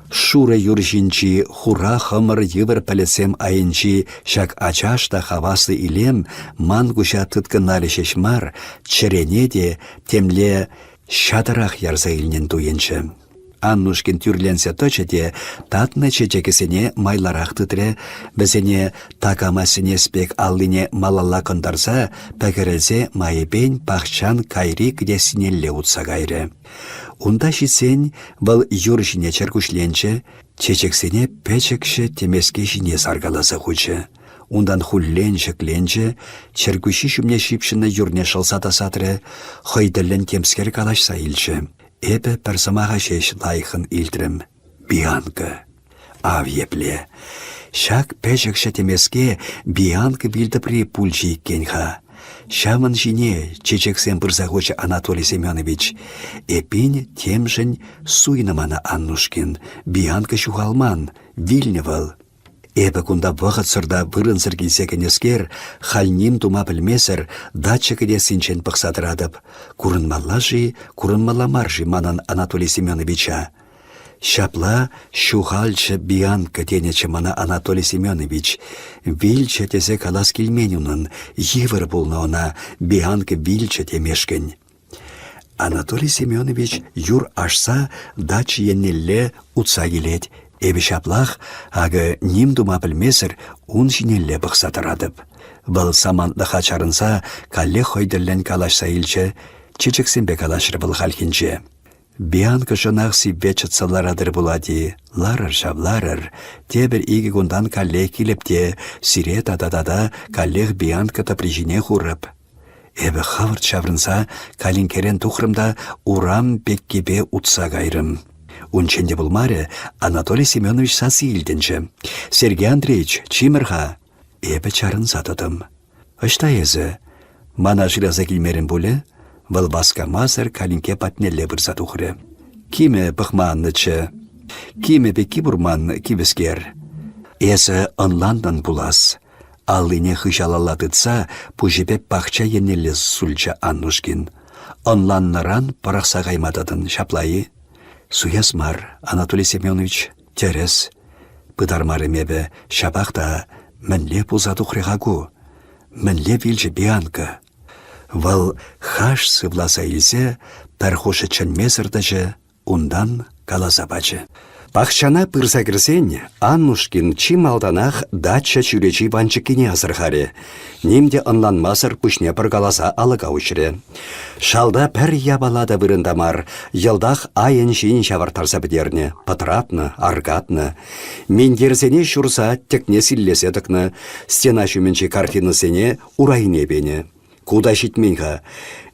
Шуры юржинчи хура хымыр йывыр пәлесем айынчи шак ачашта хавасы илем ман куша тыткыннары шешмар, чірене де темле шатырах ярза илнен туйынчы. Аннушкин тюрленсе точете, татны чечекесене майларах тытре, бізене такамасыне спек аллине малалла кондарса, пәкірілсе майыбен пахчан кайри кдесінелле утса гайры. Унда шитсен бұл юр жіне чәркушленче, чечексене пәчекші темеске жіне саргаласа хучы. Ундан хулленче-кленче, чәркуші шумне шипшіні юрне шылса тасатры, хойділін темскер калашса илчі. Эпі пәрсымаға шеш лайқын илдірім. Биянка. Ав епле. Шак пәчекші темеске биянка білдіпри пульчи иккенха. Шамын жіне чечексен бұрзағочы Анатолий Семенович. Эпин темжін суйнымана Аннушкин. Биянка шухалман, вильневал. Эпі кунда вғыт сырда вырын сіргілсе кенескер, халним тума білмесір, датчы кеде синчен пықсадырадып. Курынмала маржи манан Анатолий Семеновича. Шапла шухалчы биянка тенечі мана Анатолий Семенович. Вильчі тезе калас келменюнын, евір болна она, биянка вильчі темешкен. Анатолий Семенович юр ашса датчы еннелле утса келет. Эбі шаплах, ағы ним дума білмесір, он жинелле бұқсатырадып. Бұл саманлыға чарынса, калле хойдірлен калашса илчі, чечексенбе калашыр бұл халхинче. Биянка жонақ сибвечет саларадыр булади, ларыр жавларыр, тебір игі күндан калле келепте, сире тададада каллех биянка таприжине хурып. Эбі хавырт шаврынса, калинкерен тухрымда урам беккебе утса гайрым. Унченде булмаре Анатолий Семенович сасы илденче. Сергей Андреевич, чимырға? Эбі чарын сатыдым. Ышта езі, мана жираза келмерін бұлі, бұл басқа мазыр калинке патнелле бұрза тұхыры. Киме бұқманнычы? Киме бекі бұрман кибіскер? Эсі онландан булас. Аллине хыжалаладыца пужепе пахча енелі сульча Аннушкин. Онланнаран парақса қаймададын шаплайы. Суясмар, Анатолий Семенович, терес. Пыдармары мебе шабақта мінле пулзаду хрегагу. Мінле вилжі бианка. Вал хаш сывласа илсе, пәрхошы чынмесірдіжі, ундан каласа бачы. Пахчана пырса кірсен, Аннушкин чималданах дача чүречі банчыккене азырхаре. Немде ынланмасыр пүшне бір каласа алыға үшірі. Шалда пәр ябалада вырындамар, елдах айын жин шавартарса бідерне, патратны, аргатны. Мендерсене шурса текне силлеседікні, стена шүменче картинысене урайне бені. Куда шитменға.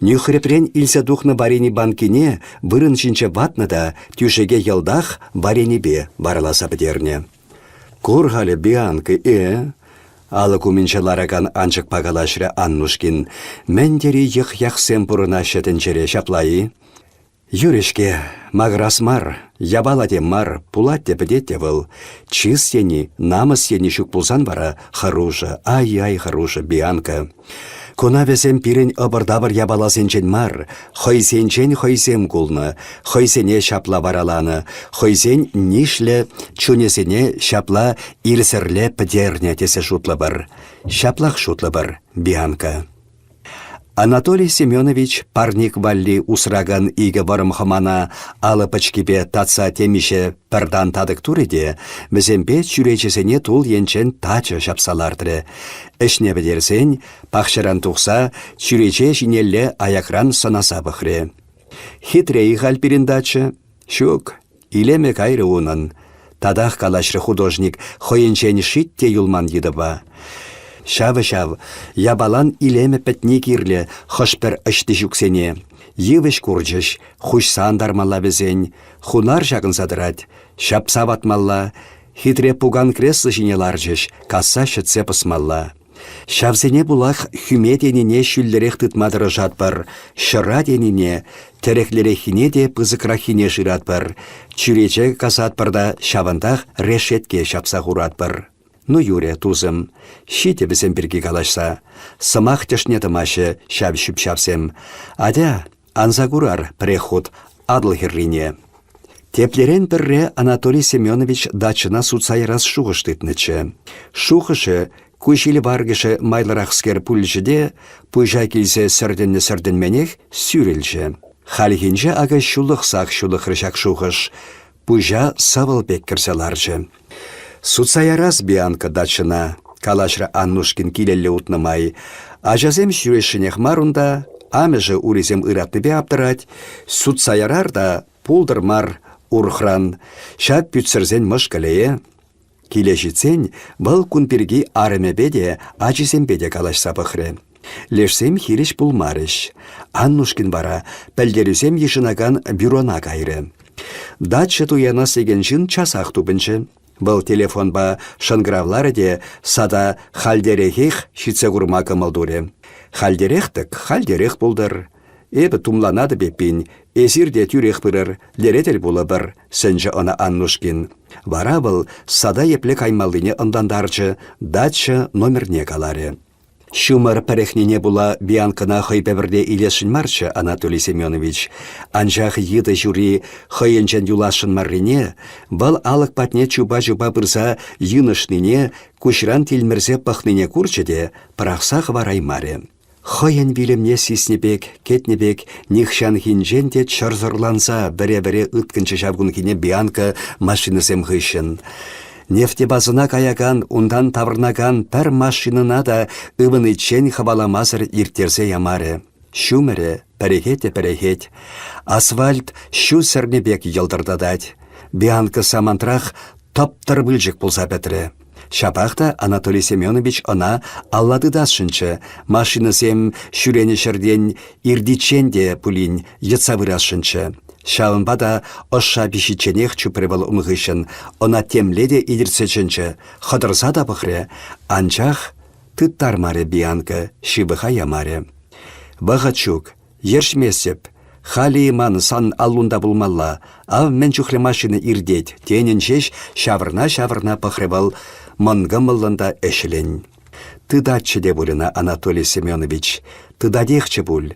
Нюхрепрен илсе духны барени банкине вырын шинче ватны да тюшеге елдах баренебе барыласа бідерне. Курғалі бианкы, алы куменчелараган анчык пагалашры Аннушкин, мәндері ех яқсен бұрына шетінчере шаплайы. Юрешке, маграсмар, ябаладеммар, пулат депедетте выл. Чиз сені, намыс сені шук пулсан бара, харуша, ай-ай харуша бианка. Куна весем пирен ыбыр-дабыр ябаласенчен мар, хойсенчен хойсем кулны, хойсене шапла бараланы, хойсен нишле чунесене шапла ирсерле пдерне тесе шутлы бар. Шаплах шутлы бар, бианка. Анатолий Семенович парник валли усраган иге варымхамана алы пычкипе татса темише пірдан тадык туриде, біземпе чүречесене тул енчен тачы шапсалардыры. Эшне бідерсен, пахшыран тухса, чүрече жинелле аякран санаса бұхре. Хитрей хал перендачы, шук, илеме кайры унын. Тадах калашры художник хойенчен шитте юлман едіба. Шавы-шав, ябалан илеме пәтне кирле, хошпер ішті жүксене. Евіш курджыш, хуш сандармалла бізен, хунар жағын задырад, шап саватмалла, хитре пуган креслы жіне ларджыш, касса шытсе пысмалла. Шавзене булах хүме деніне шүллерек тытмадыры жатпар, шыра деніне, тәреклерехіне де пызыкрахіне жиратпар, чүрече касатпарда шавындақ решетке шапса хуратпар. Ну, Юрия, тузым, шите бізем бірге калашса, сымақ тешне тымашы шав шүп-шапсем, адя анзагурар преход адыл херрине. Теплерен бірре Анатолий Семенович дачына суцайрас шуғыштытнычы. Шуғышы күшілі баргышы майлырақскер пүлжіде, пұжа келсе сірдінні-сірдінменех сүрілжі. Халихинже ага шулықсақ шулықрышак шуғыш, пұжа савыл бек кірселаржы. Суцаярас бианка дачына, калашра Аннушкин килелле утнымай, ажазем шүрешінех марунда, амежы урезем ыратныбе аптырать, суцаярар да пулдырмар урхран, шап пүтсірзен мышкалее. Килешіцен бұл күнперге арымебеде, ажизембеде калашса бұхры. Лешсем хиреш пулмарыш. Аннушкин бара, пәлдерюсем ешінаган бюрона кайры. Дачы туяна сеген жын часақ тупынчы. Бұл телефонба шынгравлары де сада халдерехех шитсе күрма кымылдуре. Халдерехтік халдерех бұлдыр. Эбі тумланады беппин, эзирде тюрех бірір, леретел бұлы бір, сенжі она Аннушкин. Вара бұл сада епле каймалыне ындандарчы, дачы номерне каларе. Шумар пәрехнене була бианкына хайпәбірде илешін марчы Анатолий Семенович. Анжақ еді жюри хайынчен юлашын маррине, бұл алық патне чуба-жуба бірза юнышныне күшран телмірзе пахныне күрчеде прақсақ вараймаре. Хайын билімне сиснебек, кетнебек, нихшан хинженде чарзырланса біре-біре үткінші жабгункіне бианка машинысем ғышын. Нефтебазына каяган, ундан тавырнаган пәр машинына да ывынычен хаваламазыр иртерсе ямаре. Шумере, пәрехет. Асфальт шу сәрнебек елдырдадать. Бианка самантрах топтыр бүлжік бұлса бәтірі. Шапақта Анатолий Семенович она алладыдасшынчы, машинысем шүрені ирдиченде пулин етсавырасшынчы. Шауынбада оша бішіченех чупрывал умғышын, она темледе идірсечінші, қыдырса да бұқре, анчах тыттармаре бианка, шибыха ямаре. Бағачук, ершмесеп, хали иман сан аллунда булмалла, ав мен чухле машины ирдет, тенен шеш шавырна бұқрывал мынгымылында эшелен. Тыдатчы де булына Анатолий Семенович, тыдадехче буль.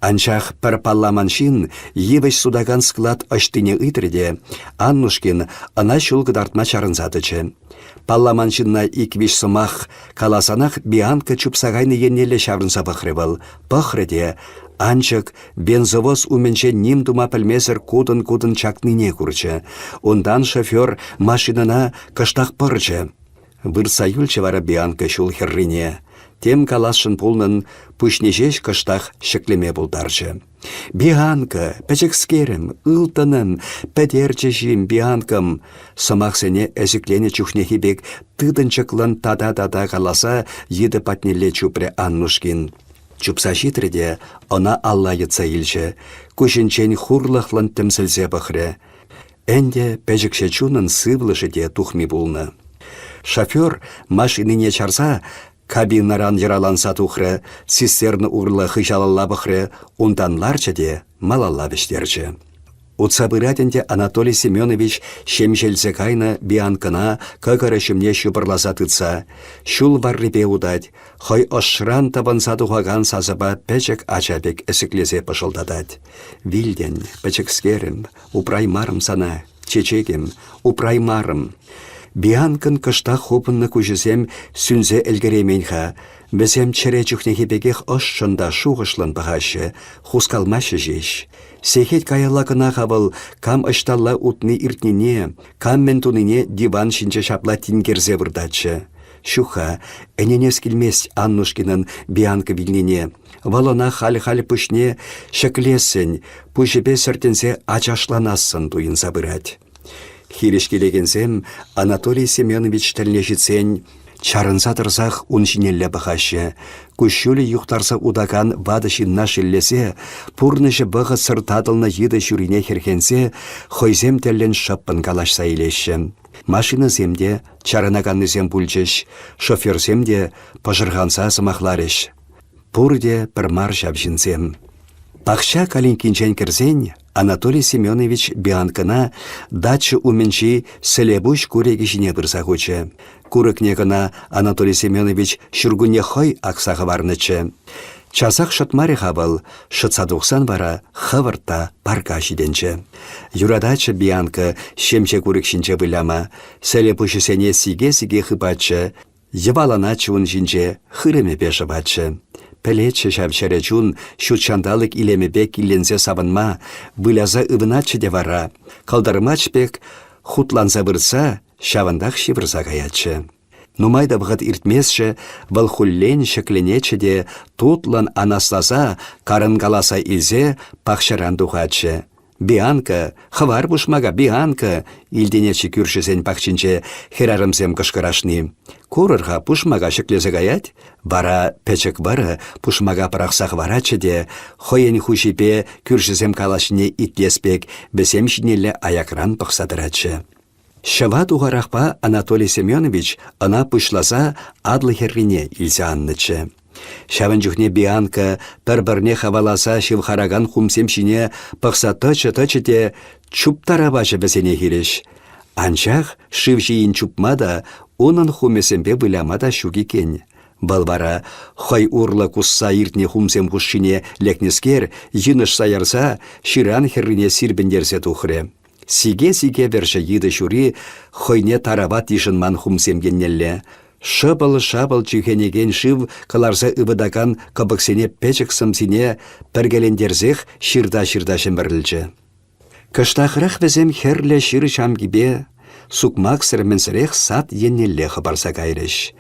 Анчах пір палламаншин евеш судаган склад аштыне ытрде, Аннушкин ана шулгыдартма чарынзадычы. Палламаншинна иквиш сымах каласанах бианка чупсагайны еннелі шаврынса пахрывал. Пахрыде, анчык бензовоз уменче ним дума пілмесір кудын чакныне курчы. Ондан шофер машинана кыштақ пырчы. Вырса юлчы вара бианка шул херрине. Тем калашын пулнын пүшнежеш кыштақ шеклеме булдарчы. Бианка, пәчекскерім, ылтынын, пәдерчешім бианкам. Сымақсене әзіклене чухнехи бек тыдынчыклын тада-тада каласа еді патнеле чупре Аннушкин. Чупса житреде она алла етса илчі, күшінчен хурлықлын тімсілзе бұқры. Әнде пәжікше чунын сывлышы де тухми булны. Шофер машинине чарса, кабинаран яраланса тухры, цистерны урлы хыжалалла бұқры, унданларчы де малалла біштерчі. Утсабыратенде Анатолий Семенович шемжелзе кайны бианкына көгірі шымне шубырласа тытса. Шул варрипе удать, хой ошран табанса тухаган сазыба пәчек ачабек әсіклезе пышылдадать. Вилден, пәчекскерім, упраймарым сана, чечегім, упраймарым. Бианкын кышта хопынны күжізем сүнзе әлгеременха, бізем чіре жүхнехебегех ошшында шуғышлын бағашы, хускалмашы жеш. Сехет каяллакына қабыл кам ышталла утны иртнине, кам ментунине диван шинче шапла тингерзе вырдачы. Шуха, әненес келмес Аннушкинын бианка вилнине. Валона халі-халі пүшне шеклесін, пүшіпе сөртінсе ачашланасын туын забырать. Хиреш келегенсем Анатолий Семенович тәлнешітсен, чарынса тұрсақ уншинелле бұқашы. Күшілі юқтарса удаган вадышынна шиллесе, пурнышы бұғы сыртадылны еді жүрине херхенсе, хойзем тәллен шаппын калашса елеші. Машина земде чарынаганны зем пульчеш, шоферземде пожырғанса сымақларыш. Пурде бір мар жабжынсем. Пақша калинкинчен кірзен, Анатолий Семенович бианкына дачы уменчи селебуш куреги жіне бірса хочы. Курыкнегына Анатолий Семенович шүргуне хой ақсағы барнычы. Часақ шытмари хабыл, шытсадуқсан бара хывырта парка жиденчі. Юрадачы бианка шемче курыкшінче выляма, селебушысене сиге-сиге хыбачы, евалана чуын жинче хырыме пеші бачы. Пелечі шавчаре чун шутчандалық илемебек илензе сабынма, выляза ывыначы де вара. Калдарымачбек хутланса бұрса, шавандақ шивырса гаячы. Нумайда бұғыт иртмесші, бұл хуллен шекленечі де тутлан анасласа, карынгаласа илзе пақшаран дұғачы. Бианка, хвар бушмага, бианка, илденечі күршізен пақчинче херарымзем кышкырашны. Курырға пушмага шеклезе гаять, бара пәчек бары пушмага парақсақ варачы де, хойен хушипе күршізем калашыне итлеспек, бәсем шинелі аякран пықсадырачы. Шыва туғарақпа Анатолий Семенович ана пышласа адлы херрине илзе аннычы. Шавын жүхне бианка бір-бірне хаваласа шывхараган хумсемшіне пықса тычы-тычы де чуптара башы бәсене хиреш. Анчах шыв жиын чупмада, онын хумесембе выламада шугикен. Балбара, хай урлы кусса иртне хумсем хушшине лекнескер, йыныш саярса, ширан херрине сирбендерсе тухры. Сиге-сиге верші еді шури, хойне тарават ишын ман хумсемгеннелле. Шыбыл-шабыл чүйхенеген шыв кыларса ыбыдаган кабықсене пәчік сымсине пәргелендерзех ширда-ширда шымбірлчі. Кыштақырақ візем херлі шыр шамгибе, сукмак сірменсірех сат еннелле хабарса кайрыш.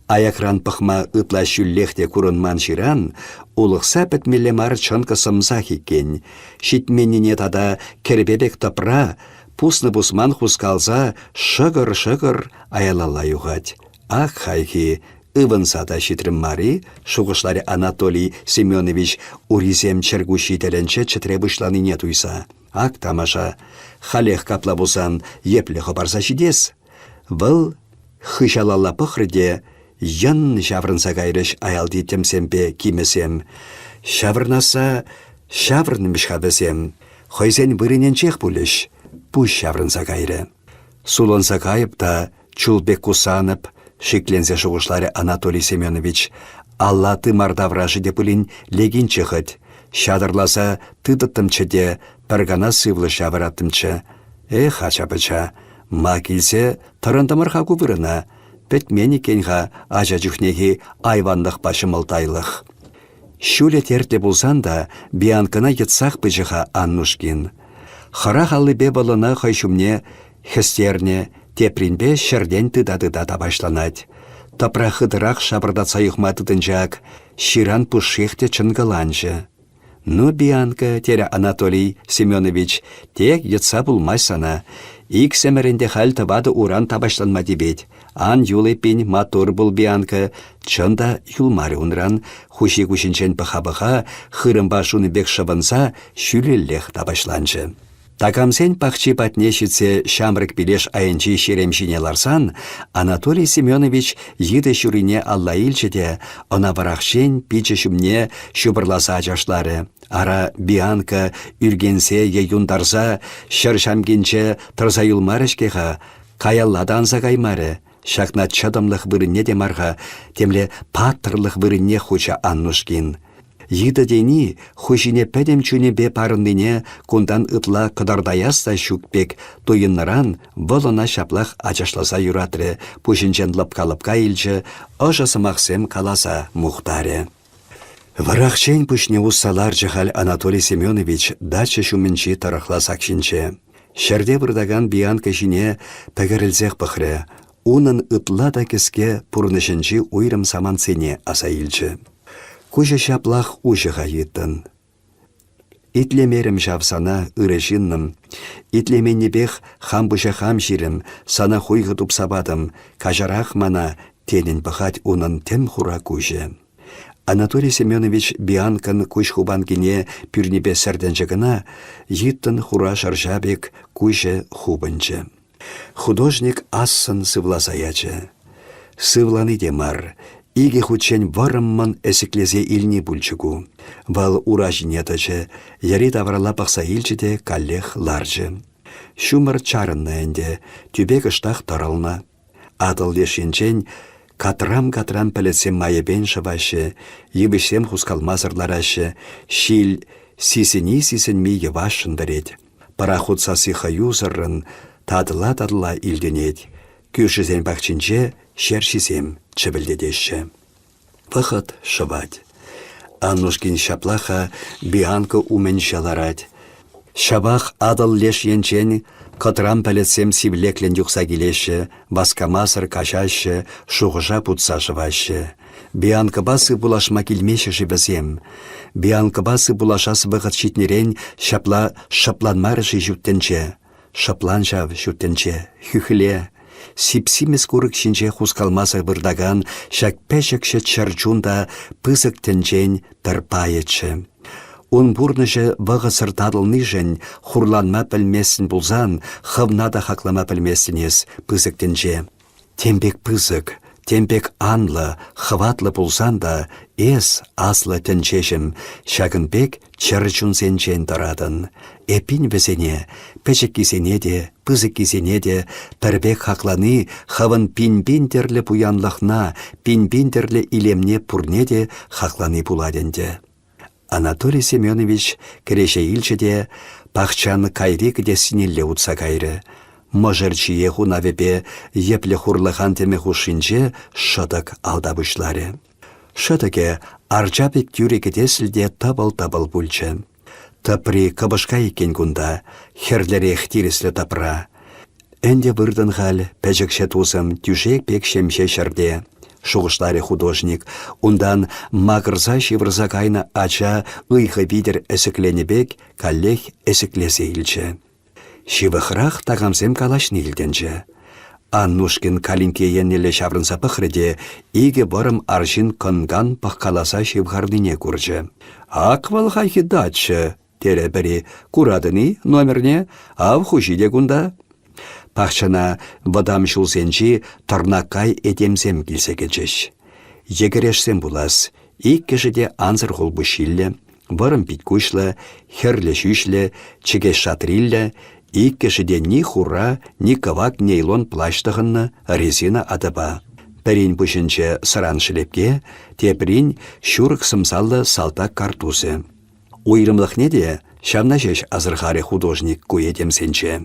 Аякран пықма ытла шүллехте курынман ширан, улықса пәтмелі мар чынқы сымса хиккен. Шитменіне тада кербебек тапра, пусны бусман хускалса шығыр-шығыр аялала юғать. Ах, хайхи, ывынсада шитрім мари, шуғышлары Анатолий Семенович уризем чергу шителенче чытре бұшланыне туйса. Ак, тамаша, халех капла бұсан еплі хабарса шидес. Выл хышалала пықрыде, ян жаврынса кайрыш аялди темсемпе кимесем. Шаврнаса, шаврнымыш хабесем. Хойзен вырынен чех бұлыш, пуш шаврынса кайры. Сулынса кайып та, чулбек кусанып, Шикленсе шуғышлары Анатолий Семенович, Алла тымардаврашы депылін легін чықыд. Шадырласа тыдыттымчыде піргана сывлы шавыраттымчы. Хачапыча, ма келсе тұрындымырға күвіріна. Петмені кенға ажа жүхнеге айвандық башымылтайлық. Шуле тертле болсан да, бианкына етсақ быжыға Аннушкин. Хыра халлы бебалына хайшумне, хестерне, тепринбе шерден тыда-тыда башланать. Тапра хыдырақ шабырдатса юхматыдынжак, ширан пушехте чынгыланжы. Ну, бианка, тере Анатолий Семенович, тек етса булмайсана. Ик сәмірінде хал табады уран табашланма дебет. Ан юлы пен матур бұл бианка, чында юлмары унран, хуши күшінчен пыха-пыха, хырымба шуны бек шыбынса, шүлеллех табашланжы. Такамсен пахчи патне шитсе шамрык пилеш айынчи шеремшине ларсан, Анатолий Семенович йыды шурине алла илчеде, она варахшен пиче шумне шубырласа жашлары. Ара бианка үргенсе е юндарса, шыршамкенче тұрса юлмарышкеға, каялладанса каймары. Шакна чадымлық вырынне демарға, темле паттырлық вырынне хуча Аннушкин. Йыды дени хушине пәдем чүнебе парындыне кундан ытла кыдардаяста шукпек тойынныран болына шаплах ачашласа юратры, пушинчен лапка-лапка илчі, ожасымақсем каласа мухтаре. Варахчен пушне уссалар жахал Анатолий Семенович дача шуменчи тарахла сакшинче. Шерде бұрдаган бианка жіне пәгірілзех пықры, унын ытла да кеске пұрнышынчи уйрым саманцене аса илчі. Кужа шаплах ужыға еттін. Итлемерім жавсана ырышынным. Итлеменнебех хамбыша хам жирім, сана хуйғы тупсабадым, кажарақ мана тенін бұхат унын тем хура кужы. Анатолий Семенович бианкан куш хубанкине пюрнебе сәрденжігіна, еттін хура шаржабек кужы хубынчы. Художник ассын сывлазаячы. Сывланы демар. Иге хучен варымман эсеклезе илни бульчугу. Вал уражинетачы, яри таврала пақса илчіде каллех ларжы. Шумыр чарынна әнде, түбек ыштақ тарална. Адыл лешенчен, катрам-катрам пәлетсем майебен шывашы, ебішсем хускалмазырларашы, шил сисіни-сисін ми евашын дәрет. Парахут сасиха юзырын, тадыла-тадыла илденет. Күршізен бақчинче, шершізем чебілдедеші. Вақыт шывать. Аннушкин шаплаха бианка умен жаларать. Шабах адыл леш енчен, катрам пәлетсем сивлеклен юқса келеші, васкамасыр кашашы, шуғыжа путса жывашы. Бианка басы булашма келмеші жібізем. Бианка басы булашасы бұғыт шитнерен шапла шапланмарышы жүттенче. Шаплан жав жүттенче, хүхіле. Сипсимес курык шинче хускалмаса бырдаган, шак пәшікші чарчунда пызык тенчен тарпайычы. Он бурныжы вағы сыртадылны жын, хурланма пілмесін бұлзан, хывнада хақлама пілмесінес пызык тенче. Тембек пызык, тембек анлы, хыватлы бұлзан да, эс аслы тенчешім, шагынбек чарчунсенчен тарадын. Эпин везене, пәчік кисене де, пызык кисене де, тарбек хақланы, хавын пин-пин-терлі буянлықна, пин-пин-терлі илемне пурне де хақланы буладенде. Анатолий Семенович кереше илчеде, пахчаны кайрик де синелле утса кайры. Можырчие хунавепе епле хурлыхан теме хушинче шыдық алдабышлары. Шыдыке арчапик тюрекеде сілде табыл-табыл бүлчі. Тапри кабышка екен күнда, херлері әхтиреслі тапра. Әнде вырдын хал, пәжікше тусым, тюшек пек шемше шарде. Шуғышлары художник, ундан мағырза шивырза кайна ача ұйқы бидер әсікленебек, каллех әсіклесе илчі. Шивықрақ тағамсем калашны илденчі. Аннушкин калинке еннелі шаврынса пықрыде, иге барым аршин кынган паққаласа шивғардыне күрчі. Аквал хайхи датчы, тере бірі курадыны номерне, ав хушиде күнда. Пақчана вадам шулсенчи тарнакай этемсем келсе кечеш. Егерешсем булас, ик кешеде анзыр хол бушилле, барым пит кушлы, херле шүшле, чеге шатрилле, ик кешеде ни хура, ни кавак нейлон плащтығынны резина адыба. Пәрін пүшінче сыран шілепке, тепрін шүрік сымсаллы салтак картусы. Уйрымлық неде, шамна жеш азырхаре художник куетемсенче.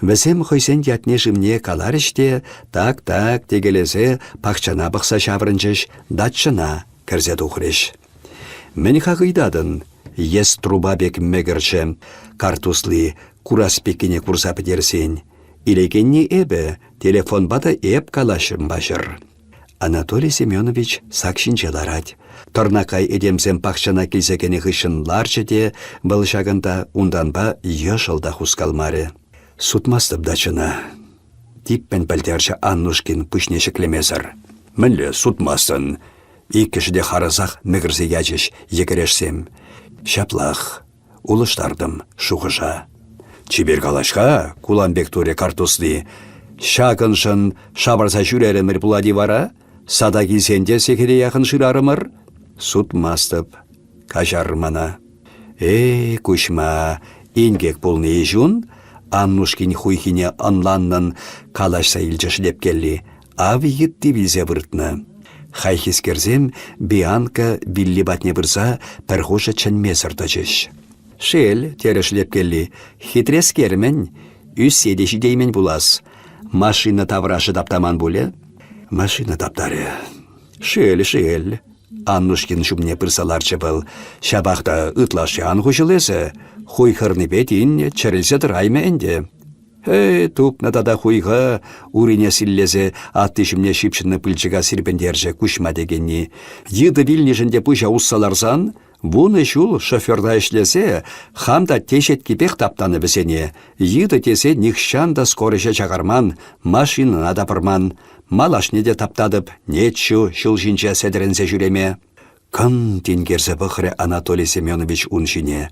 Візім хойсен ятне жымне каларыште, так-так тегелесе пақчана бұқса шаврынчыш датчына кірзе тухрыш. Мен хағыйдадын, ес труба бек мегірчі, картуслы кураспекіне курса пітерсен. Илекенне эбі, телефон бада эп калашым башыр. Анатолий Семенович сакшинчеларать. Торнакай эдемсем пақчана келсекені хышынларчы де, бұл шағында унданба ешылда хускалмары. Сутмастып дачына. Типпен пәлтерші Аннушкин пүшнешіклемезір. Мінлі сутмасын. Иккішіде харызақ мігірзе ячыш екірешсем. Шаплақ. Улыштардым шуғыша. Чибер калашқа Куланбек туре картуслы. Шағыншын шабарса жүрерімір бұлади вара? Сада келсенде секере яқын шырарымыр? Сутмастып. Кажармана. Күшма. Ингек бұлны ежун? Аннушкин хуйхине анланнын калашса илчішлеп келли. Ави етті білзе выртны. Хайхискерзем Бианка билли батне бұрса пәрхуша чәнмесір тачыш. Шел терешлеп келли. Хитрес кермен, үс седеші деймен булас. Машина таврашы таптаман буле? Машина таптары. Шел. Аннушкин шумне пырсаларчы был. Шабақта ытлашан хушылысы. Хуйхырны бетин чәрілсе тұрайме әнде. Тупна тада хуйға урине силлезе аттышымне шипшынны пылчыға сирпендерже күшма дегенни. Йыды вилнешінде пыша уссаларсан, буны шул шоферда ішлесе, хамда тешет кипек таптаны бісене. Йыды тесе нихшанда скорыша чағарман, машинына дапырман. Малашне де таптадып, нетшу шул жинча седірінсе жүреме. Кын тенгерзе бұқыры Анатолий Семенович уншине.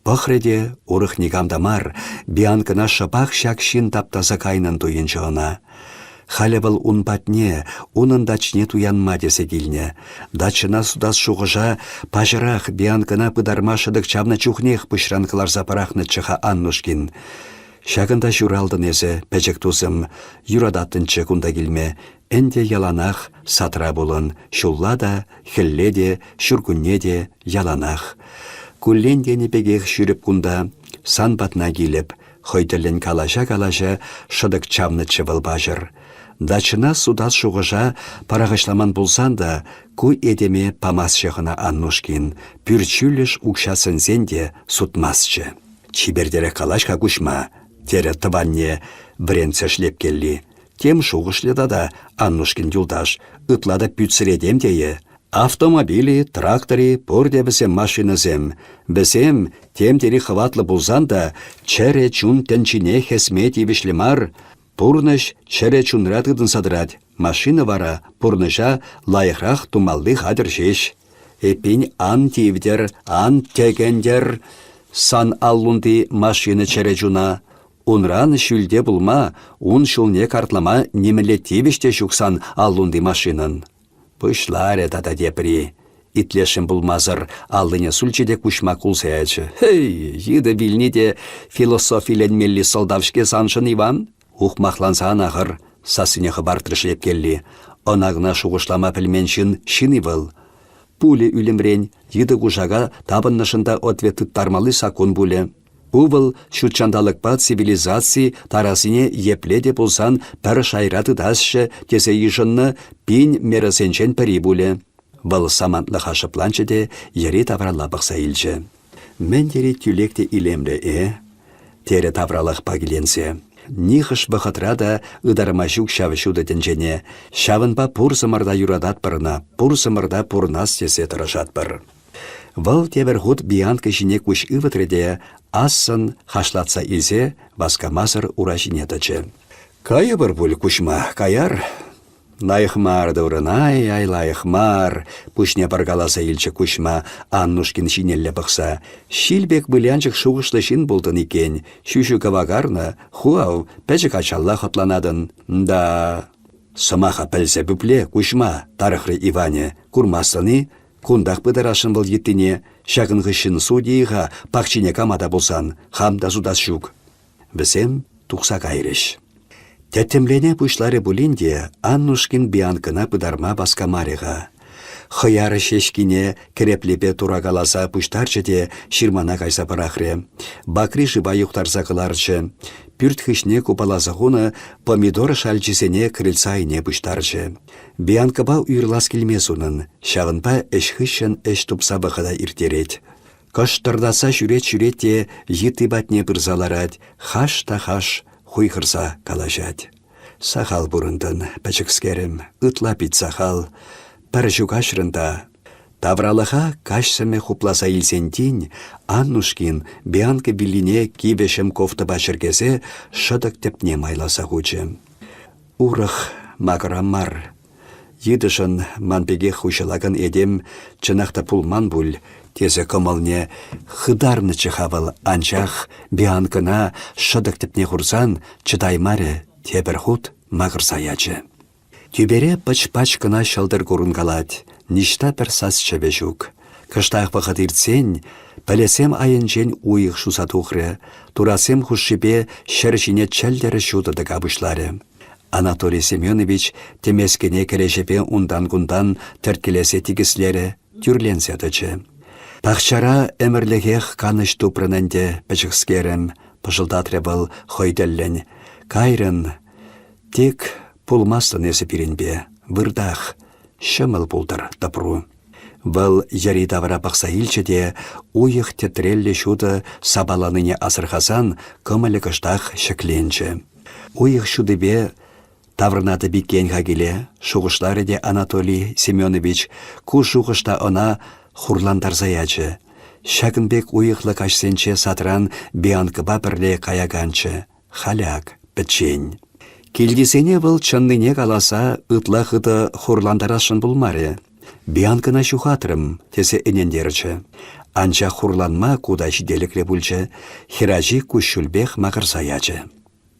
Бұқреде урых негамдамар, Бианкына шапақ шакшин таптаса кайнын туйынчығына. Халі бұл ун патне, унын дачне туянма десе келіне. Дачына судас шуғыжа, пажырақ Бианкына пыдармашыдық чавна чухнех пышранкылар запарахны чыға Аннушкин. Шағында жүралдын езі, пәчек тузым, юрадаттынчы күнда келме, әнде яланақ сатыра болын, шулла да, хілле де, шүргүнне де яланақ. Күллендені бегех жүріп күнда, сан батна келіп, хойділін калаша шыдық чамны чывыл бажыр. Дачына судас шуғыжа парағышламан болсан да, күй едеме памас шығына Аннушкин, пүрчүліш ұқшасын зенде сутмасчы. Чибердері калашқа күшма, тері тыванне біренце шлеп келли. Тем шуғышлыда да Аннушкин юлдаш, ытлада пүтсіредем дее. Автомобили, тракторы, порде бізем машинызем. Бізем темдері хватлы болзан да, чәрі чун тәнчіне хесме тивішлемар. Пурныш чәрі чунратыдын садырад. Машина вара пурныша лайықрақ тумалды хадыр жеш. Эпин ан тивдер, ан тегендер. Сан аллунды машина чәрі чуна. Унран шүлде булма, ун шулне картлама немеле тивіште шуксан аллунды машинын. Пышларе тата депри. Итлешім булмазыр, аллыне сульчеде кушма кулсаячы. Йыды вилнеде философиленмелли солдавшке саншын Иван? Ухмахлансан ағыр, сасыне хыбартырышлеп келли. Онағына шуғышлама пілменшін шыны был. Пуле үлімрен, йыды кушага табыннышында ответы тармалы сакун буле. Увыл шутчандалықпа цивилизации тарасыне епледе болсан пір шайраты дасшы тесе ешынны пин мерасенчен пірі буле. Бұл самантлы хашыпланчыде ері таврала бұқса илчі. Мен дері түлекте илемлі тере тавралық пагиленсе. Нихыш бұқытрада ыдармашук шавышуды дінжене. Шавынба пұрсымырда юрадат бірна, пұрсымырда пұрнас тесе тұрышат бір. Вăл тевер хут Бианка жіне күш ывытреде асын хашлатса илсе васкамасыр ура жіне тачы. Кайы бір бұл күшма, каяр? Лайықмар дұрынай, ай лайықмар. Пүшне баргаласа илчі күшма Аннушкин жинелле бұқса. Шилбек бұлянчық шуғышлы жин болдын екен. Шүші кавагарны, хуау, пәчік ачалла хотланадын. Да, сымаха пәлсе бүпле күшма, тарықры Иване, курмастыны, кундақ бұдарашын бұл еттіне, шағын ғышын судейға пақчине камада болсан, хамда зудас жүк. Бізем тұқса қайрыш. Тәттемлене пушлары булинде Аннушкин бианкына пыдарма баскамареға. Хыяры шешкине кереплепе турагаласа пуштарчы де ширмана кайса парахре. Бакри жыба юқтарса кыларчы. Пүрт хышне купаласа хуны помидор шальчисене крыльца ине пуштарчы. Бианкаба уйрлас келмесунын. Шағынпа эш хышын эш тупса бақыда иртерет. Кыштырдаса жүрет-жүрет те йыты батне пырзаларад. Хаш та хаш хуйхырса калажад. Сахал бурындын пәчікскерім, ытла пит сахал. Пәржу кашрында. Тавралыға кашсыме хупласа илсентин, Аннушкин бианка билине кибешем кофта башыргезе шыдық тепне майласа хучы. Урых маграммар. Йыдышын манпеге хушалаган едем чынақта пулман бүл, тезе кымылне хыдарны чыхавыл анчах бианкына шыдық тепне хурсан чыдаймаре тебір худ мағырсаячы. Тюбере пач-пач кына шылдыр курын калать, ништа пір сас чебе жүк. Кыштақ вақыт иртсен, пәлесем айынчен уйық шуса тухры, турасем хушшипе шәршіне чәлдері шудыды кабышлары. Анатолий Семенович темескене керешепе ундан-гундан тәрткелесе тигіслері тюрленсетічі. Пахчара әмірлігех каныш тупрынынде пәчікскерім, пыжылдатры был хойделлен. Кайрын, тек пулмастын есі пиренбе, вырдах, шымыл пулдыр тапру. Вăл яри тавра пақса илчеде, уйық тетрелле шуды сабаланыне асырхасан кымылы кыштақ шекленче. Уйық шудыбе таврнаты биккен хагиле, шуғышлары де Анатолий Семенович ку шуғышта она хурландарзаячы. Шакынбек уйықлы кашсенче сатран бианкыба бірле каяганчы. Халяк, пӹччен. Келдесене вăл чынныне каласа ытла хыты хурландарашын булмаре. Бианкына шухатрым, тесе энендерчі. Анча хурланма куда жиделікре бүлчі, хиражи кушшүлбех мағырсаячы.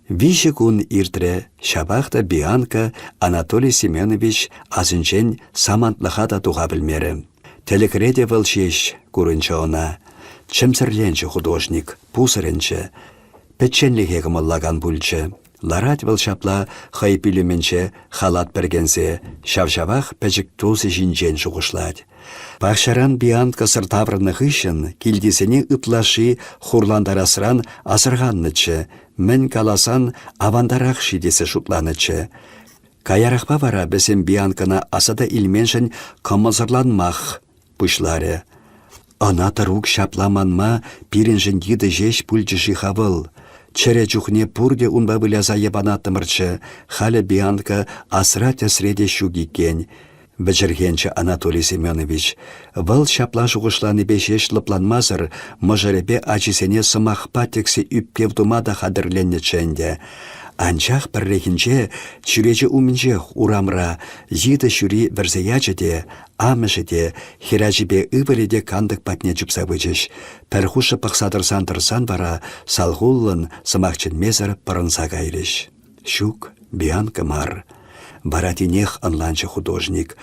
Виші күн иртре, шабақта Бианка Анатолий Семенович азынчен самантлыға да туға білмері. Телекреде вăл шеш курынчы она. Чымсырленчі художник, пусырынчы. Пәтченліге кымыллаган бүлчі. Ларат вăл шапла хай пилюменче халат пергенсе, шавшавах пәчік тусы жинчен шуғышлад. Пахшаран Бианка сыртаврыны хышын, килдесене ытлаши хурландарасыран асырғаннычы, мін каласан авандарах шидесі шутланычы. Каярахпа вара бәсем Бианкана асада илменшін кымылзырланмах пұшлары. Ана тарук шапламанма пиреншін еді жеш пүлчіші хавыл. Чере чухне пурде унба выляза ебанаттымырчы, халя Бианка асра тесреде шугикен. Вәчіргенчі Анатолий Семенович, вăл шапла шуғышланы бешеш лыпланмазыр, мұжырепе ачисене сымақпа тексе үппевдумада хадырленнеченде. Анчах пірлехінче чүречі умінчех урамра, еді шүри вірзеячі де, амышы де, хирачіпе үбіреде кандық патне жүпса вычыш. Пәрхушы пақсадырсан-тырсан бара, салғулын сымақчын мезір пырынса кайрыш. Шук, Бианка мар. Баратинех анланчы художник.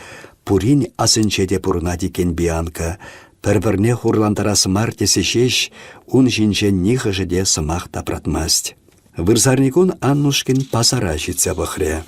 Пурин асынчеде пурна дикен Бианка. Пәрбірне хурландарасы мар тесе шеш, ун жинчен нихыжыде сымақ тапратмасть. Вырзарникун Аннушкин пасара житсе бұхре.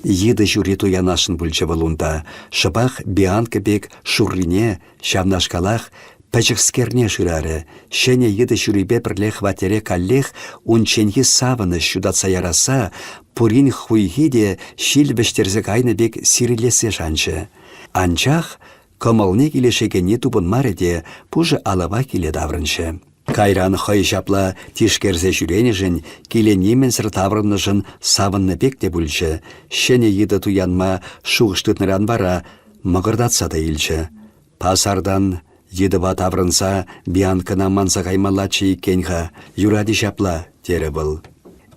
Еді жюри туянашын бүлчі валунда, шыбақ Бианка бек шурлине, шавнашкалах, пәчікскерне жырары, шене еді жюрибе бірле хватере каллех, унченхи савыны шудатса яраса, пурин хуйхи де шил бештерзек айны бек сирилесе жанчы. Анчах, кымылне келешегене тубын мареде, пужы алава келе даврынчы. Кайран хай шапла тишкерзе жүренежін, келе немен сыртаврынышын савынны бекте бүлчі. Шене еді туянма шуғыштытныран бара, мығырдатса да илчі. Пасардан еді бат аврынса, Бианкына манса каймалачы икенға, юради шапла, тері бұл.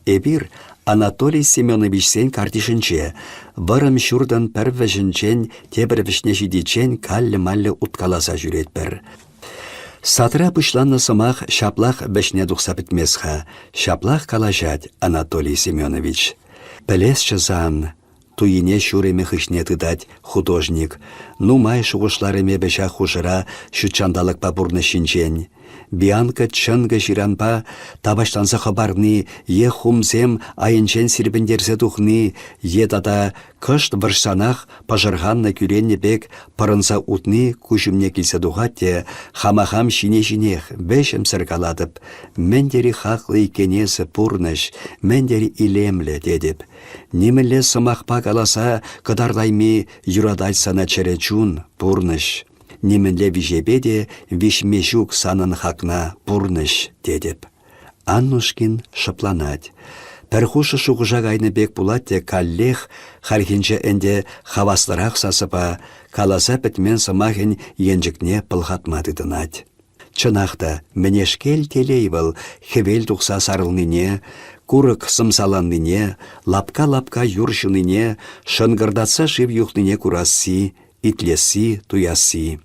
Эбір Анатолий Семенович сен картишінче, варым шурдан пәрвәжінчен, тебір вішне жидичен каллі-маллі уткаласа жүрет бір. Сатра пышланны сымақ шаплах бәшне дұқса бітмесха. Шаплах калажад Анатолий Семенович. Пәлес чызан, туйне шуреме хышне тыдать художник. Нумай шуғышларыме бәша хужыра шучандалық пабурны шинчен. Бианка чынғы жиранпа табаштанса хабарны, е хумсем айынчен сирбендерсе тухны, е тада кышт варшанах пажырғанна күренне бек пырынса утны күшімне келсе тухатте, хамахам шине-шинех бешім сыргаладып, мендері хақлы икенесі пурныш, мендері илемлі дедіп. Немілі сымақпа каласа кыдардайми юрадайсана черечун пурныш. Немінле вижебеде вишмешук санын хакна пурныш дедіп. Аннушкин шыпланать. Пәрхушы шуғыжа гайны бек булатте каллех хархинче энде хаваслырақ сасыпа, каласа пітмен сымахын енжікне пылғатмадыдынать. Чынақта, мінешкел телейвіл, хевел тұқса сарылныне, курык сымсаланныне, лапка-лапка юршыныне, шынгырдатса шив юхныне курасси, итлеси, туяси.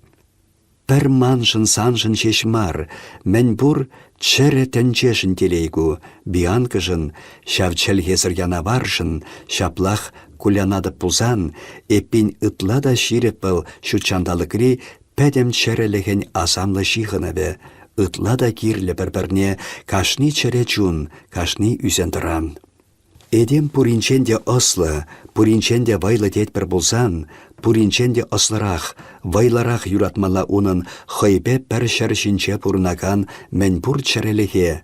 Пір маншын саншын шешмар, мен бұр чәрі тәнчешін телейгу, бианкыжын, шавчел хесіргяна баршын, шаплах кулянады пузан, эппин ытлада ширеппіл шучандалықри пәдем чәрелеген асамлы шихынабе, ытлада кирлі бір-бірне кашни чәре чун, кашни үзендіран. Эдем пуринченде ослы, пуринченде вайлы дет бір болсан, пуринченде ослырақ, вайларақ юратмала унын хойбе пәр шәршінче пурнаган мен бұр чәреліге.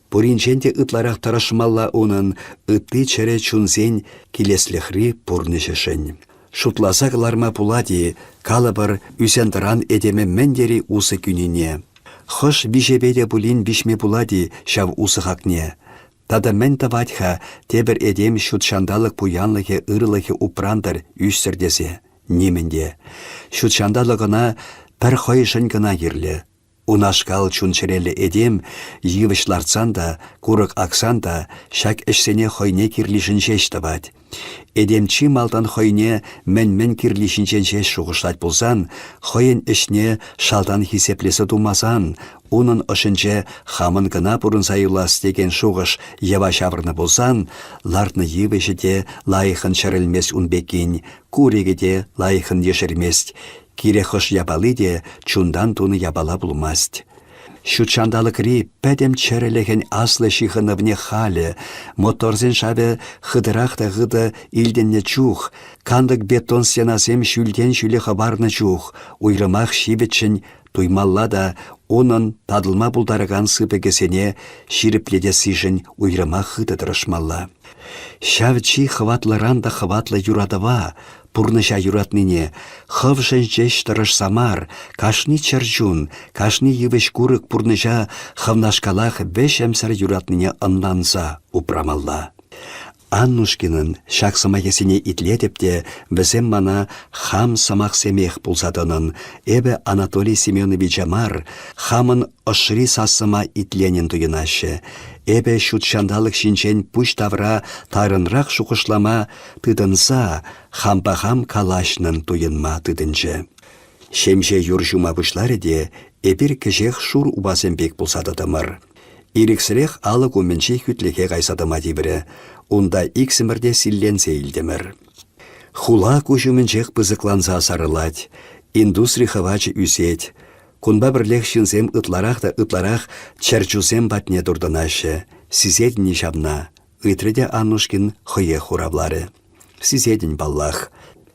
Пуринченде ытларақ тарашмалла унын ытты чәре чунзен келесліхри пурнышышын. Шутласа кыларма пулади, калыбыр үзендіран эдеме мендері усы күніне. Хош бишебеде булин бишме пулади шав усы хакне. Тада мен таватха тебір эдем шутшандалық пуянлығы ырылығы упрандар үстердесе, неменде. Шутшандалығына пір хойшын гына ерлі. Унашкал чунчерелі эдем, йывышларцан да, курық аксан да, шак ішсене хойне кирлишін шеш табад. Эдемчи малдан хойне мен кирлишін шеш шуғышлать болсан, хойын ішне шалдан хисеплесі тумасан, унын ышынче хамын гына пурын сайылас деген шуғыш ява шавырны болсан, ларны йывышы де лайықын шарылмес унбекін, куреге де лайықын ешермест, кирехыш ябалы де чундан туны ябала булмаст. Шучандалықри пәдем чәрелеген аслы шихынывне халі, моторзен шабе хыдырақта ғыды илденне чух, кандық бетон сенасем шүлден шүлі хабарны чух, уйрымақ шибетшін туймалла да onun тадылма бұлдарыған сыпегесене ширипледе сижін уйрымақ ғыды дырышмалла. Шавчи хватлыран да хватлы юрадыва, пурныша юратныне, хывшын жеш тырыш самар, кашни чаржун, кашни йывыш курык пурныша хывнашкалах беш әмсір юратныне ыннанса упрамалла. Аннушкинын шақсыма есіне итлетіп де, бізем мана хам самақ семех пулсадынын, эбі Анатолий Семенович Амар хамын ышри сасыма итленін туйынашы. Эбе шутшандалық шинчен пуш тавра тарынрақ шуқышлама тыдынса, хампахам калашнын туйынма тыдынчы. Шемше юржума бұшлары де, эбір кежех шур убасембек бұлсадыдымыр. Ирексірек алы көмінче хүтліге қайсадыма дейбірі, онда иксімірде силленсе илдемір. Хула көшімінчек пызықланса сарылать, индустрия хавачы үсет, Кунба бірлек шинзем ытларақ да ытларақ чәрчусем батне дұрдынашы. Сизедін шабна. Үйтреде Аннушкин хые хуравлары. Сизедін баллах.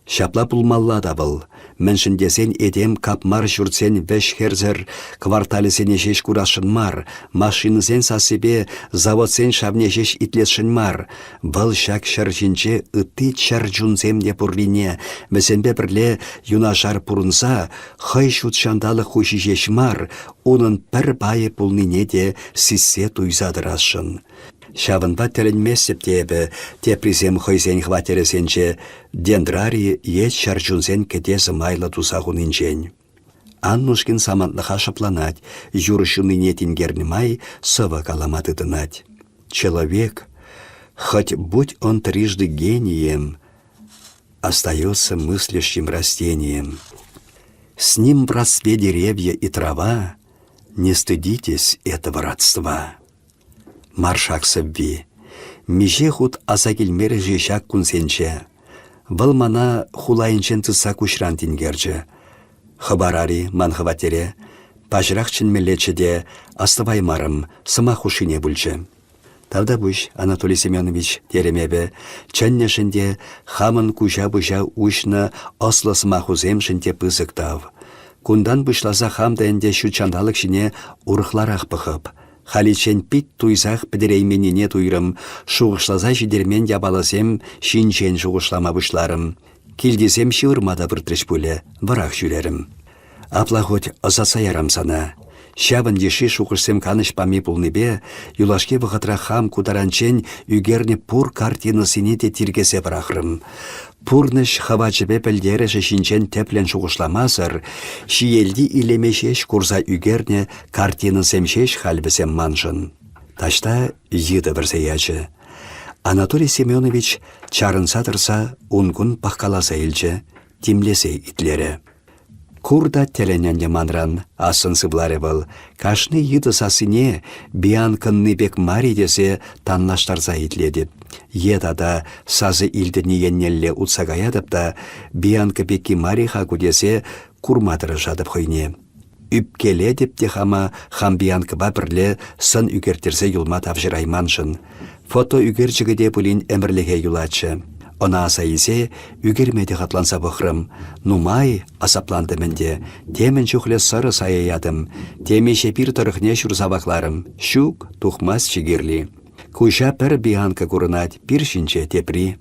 Шапла пулмалла да был. Міншіндесен едем капмар жүртсен веш херзер, кварталісене жеш курашын мар, машинызен сасыбе заводсен шавне жеш итлесшін мар. Бұл шак шаржинче ытты чаржунземде пурлине, бізенбе бірле юнашар пурынса, хай шутшандалы хуши жеш мар, оның пір байы пулнине де сиссе туйзадырашын. Шавынба тәрінмесіп дебі, тепризем хойзен хватересенче, дендрари ет шаржунзен кедесі майлы тусағын инжен. Аннушкин самантлыға шапланать, юрышыны нетин гернемай сыва каламатыдынать. Человек, хоть будь он трижды гением, остается мыслящим растением. С ним в родстве деревья и трава, не стыдитесь этого родства. Маршак сәбби. Меже худ аса келмері жешак күнсенче. Бұл мана хулайынчен тұса күшран тінгерчі. Хабарари ман хватере. Пажырақ чынмелечі де астываймарым, сыма хушине бүлчі. Тавда бұш, Анатолий Семенович теремебе, чәннешінде хамын кужа-бұжа ұшны ослы сыма хуземшінде пызықтав. Кундан бұшласа хамда әнде шучандалық жіне ұрықларақ бұқып. Халичен пит туйзақ підірейменіне туйрым, шуғышлаза жидермен ябаласем шинчен шуғышлама бұшларым. Келдесем шиырмада біртріш бөлі, бұрақ жүрерім. Апла хоть ызаса ярам сана. Шабын еші шуғышсем каныш пами пулныбе, юлашке бұғытра хам кударанчен үгерне пур картинысыне де тиргесе бірақырым. Пурныш хавачыбе пілдеріші шинчен теплен шуғышламазыр, шиелді илемешеш курса үгерне картинысемшеш халбісем маншын. Ташта еді бірсе ячы. Анатолий Семенович чарынса тұрса унгун паққаласа елчі, тимлесе итлері. Курда телененде манран, асын сыблары был, кашны еді сасыне бианкынны бек мари десе таннаштарса итледі. Едада сазы илдіні еннелле утсагаядып да, бианкы бекки мариха кудесе курмадыры жадып хойне. Үпкеле деп те хама хам бианкыба бірле сын үгертерсе юлма тавжырайманшын. Фото үгерчігіде бұлін әмірліге юлачы. Она аса исе үгермеде хатланса бұқырым. Нумай асапланды мінде. Темен жүхле сыры саяядым. Темеше бір тұрықне шүрзабақларым. Шук тухмас чигерли. Куша пір бианка курынат, бір шинче тепри.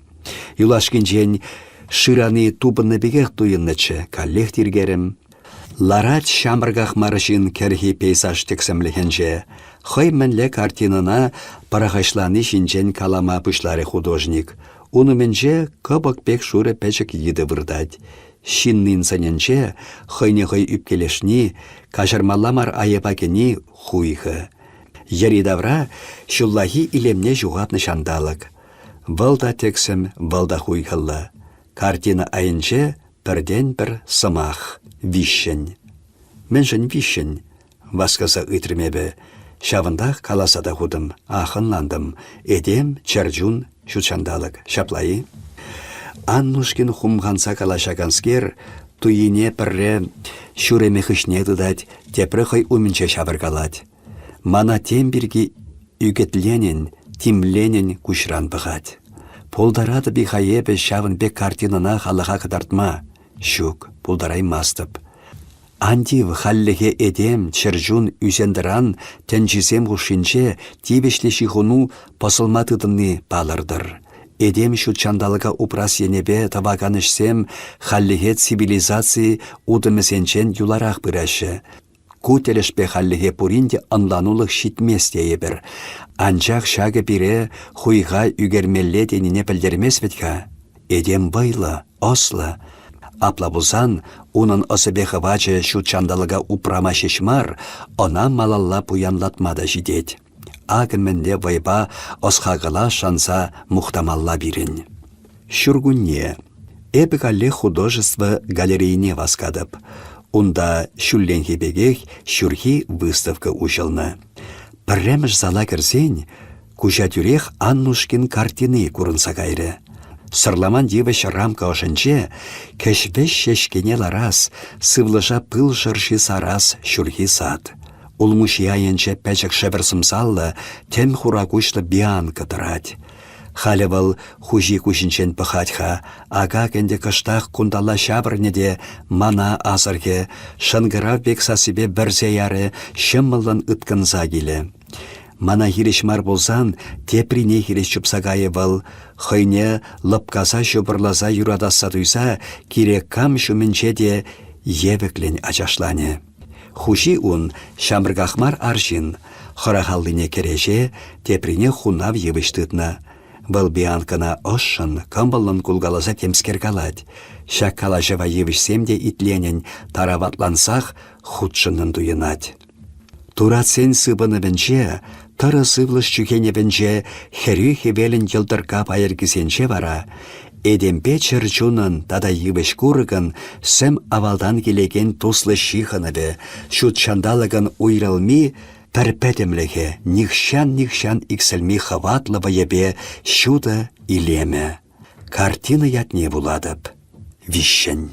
Юлашкинчен шыраны тубынны бігек туйыннычы, каллех тиргерім. Ларат шамыргах марышын керхи пейсаж тексемлехенже. Хой мінле картинына парахашланы шинчен калама пышлары художник. Унуменже кыбык пек шуры пәчік еді вырдать. Шиннин саненче хойне-хой үпкелешни, кажармаламар айепакені хуйхы. Яридавра шуллахи илемне жуғатны шандалык. Вылда тексім, вылда хуйхылы. Картина айынче бірден бір сымақ, вишшін. Меншін вишшін, васкаса үйтірмебі. Шавындақ каласада худым, ахынландым. Эдем, чарджун, шучандалык, шаплайы. Аннушкин хумғанса калашаганскер, туйине пірре шуреме хышне дыдать, тепрі хой умінче шавыргалать. Мана тембіргі үгетленен, тимленен күшран бұғать. Полдарады бихаебе шавын бек картинына халыға кыдартма. Шук, полдарай мастып. Андив халлеге эдем, чыржун үзендіран, тәнчізем ғушинче тибешлі шихуну посылматыдыны балырдыр. Эдем шутчандалыға упрас енебе табаганышсем халлеге цивилизации удымесенчен юларақ бірәші. Кутелешпе халлеге пуринде анланулық шитместе ебір. Анчақ шағы бире хуйға үгермелле деніне білдермес ветка. Эдем байлы, ослы. Апла бұзан, унын осыбе хывачы шутчандалыға упрама шешмар, она малалла пуянлатмада жидет. Агынменде вайба осхағыла шанса мұқтамалла бирін. Шүргунне. Эпикалле художество галерейне васкадып. Унда шүлленхи бегех шүрхи выставка ушылны. Пірреміш зала кірсен, кужатюрех Аннушкин картины курынса кайры. Сырламан дивыш рамка ошынче, кешвеш шешкене ларас, сывлыша пыл шырши сарас шүрхи сад. Улмуш яйынче пәчік шәбір сымсаллы, тем хуракушлы биан кытырать. Халі был хужи кушинчен пыхатха, ага кенде кыштақ кундала шабырнеде мана азырге, шынгырав бек сасыбе бірзе яры шыммылын ыткынза келі. Мана хиришмар болсан, теприне хириш чупсагайы был, хойне лыпказа шубырлаза юрадаса туйса, кирек кам шумінче де евеклен ачашлане. Хуши ун шамыргахмар аршин, хорахаллине кереже, теприне хунав евыштытна. Был бианкана ошшын, камбалын кулгаласа темскер калать. Шак калажева евышсемде итленен, тараватлансах худшынын туйынать. Туратсен сыбыны бенче, тары сывлыш чүкене бенче, херю хевелін елдырка пайыргісенче вара, эдемпе чырчунын тада евыш курыгын сэм авалдан келеген туслы шихыныбе, шут шандалыгын уйралми, пәрпәтемліге нихшан иксілми хаватлы ебе шуды илеме. Картина ятне буладып. Вишшен.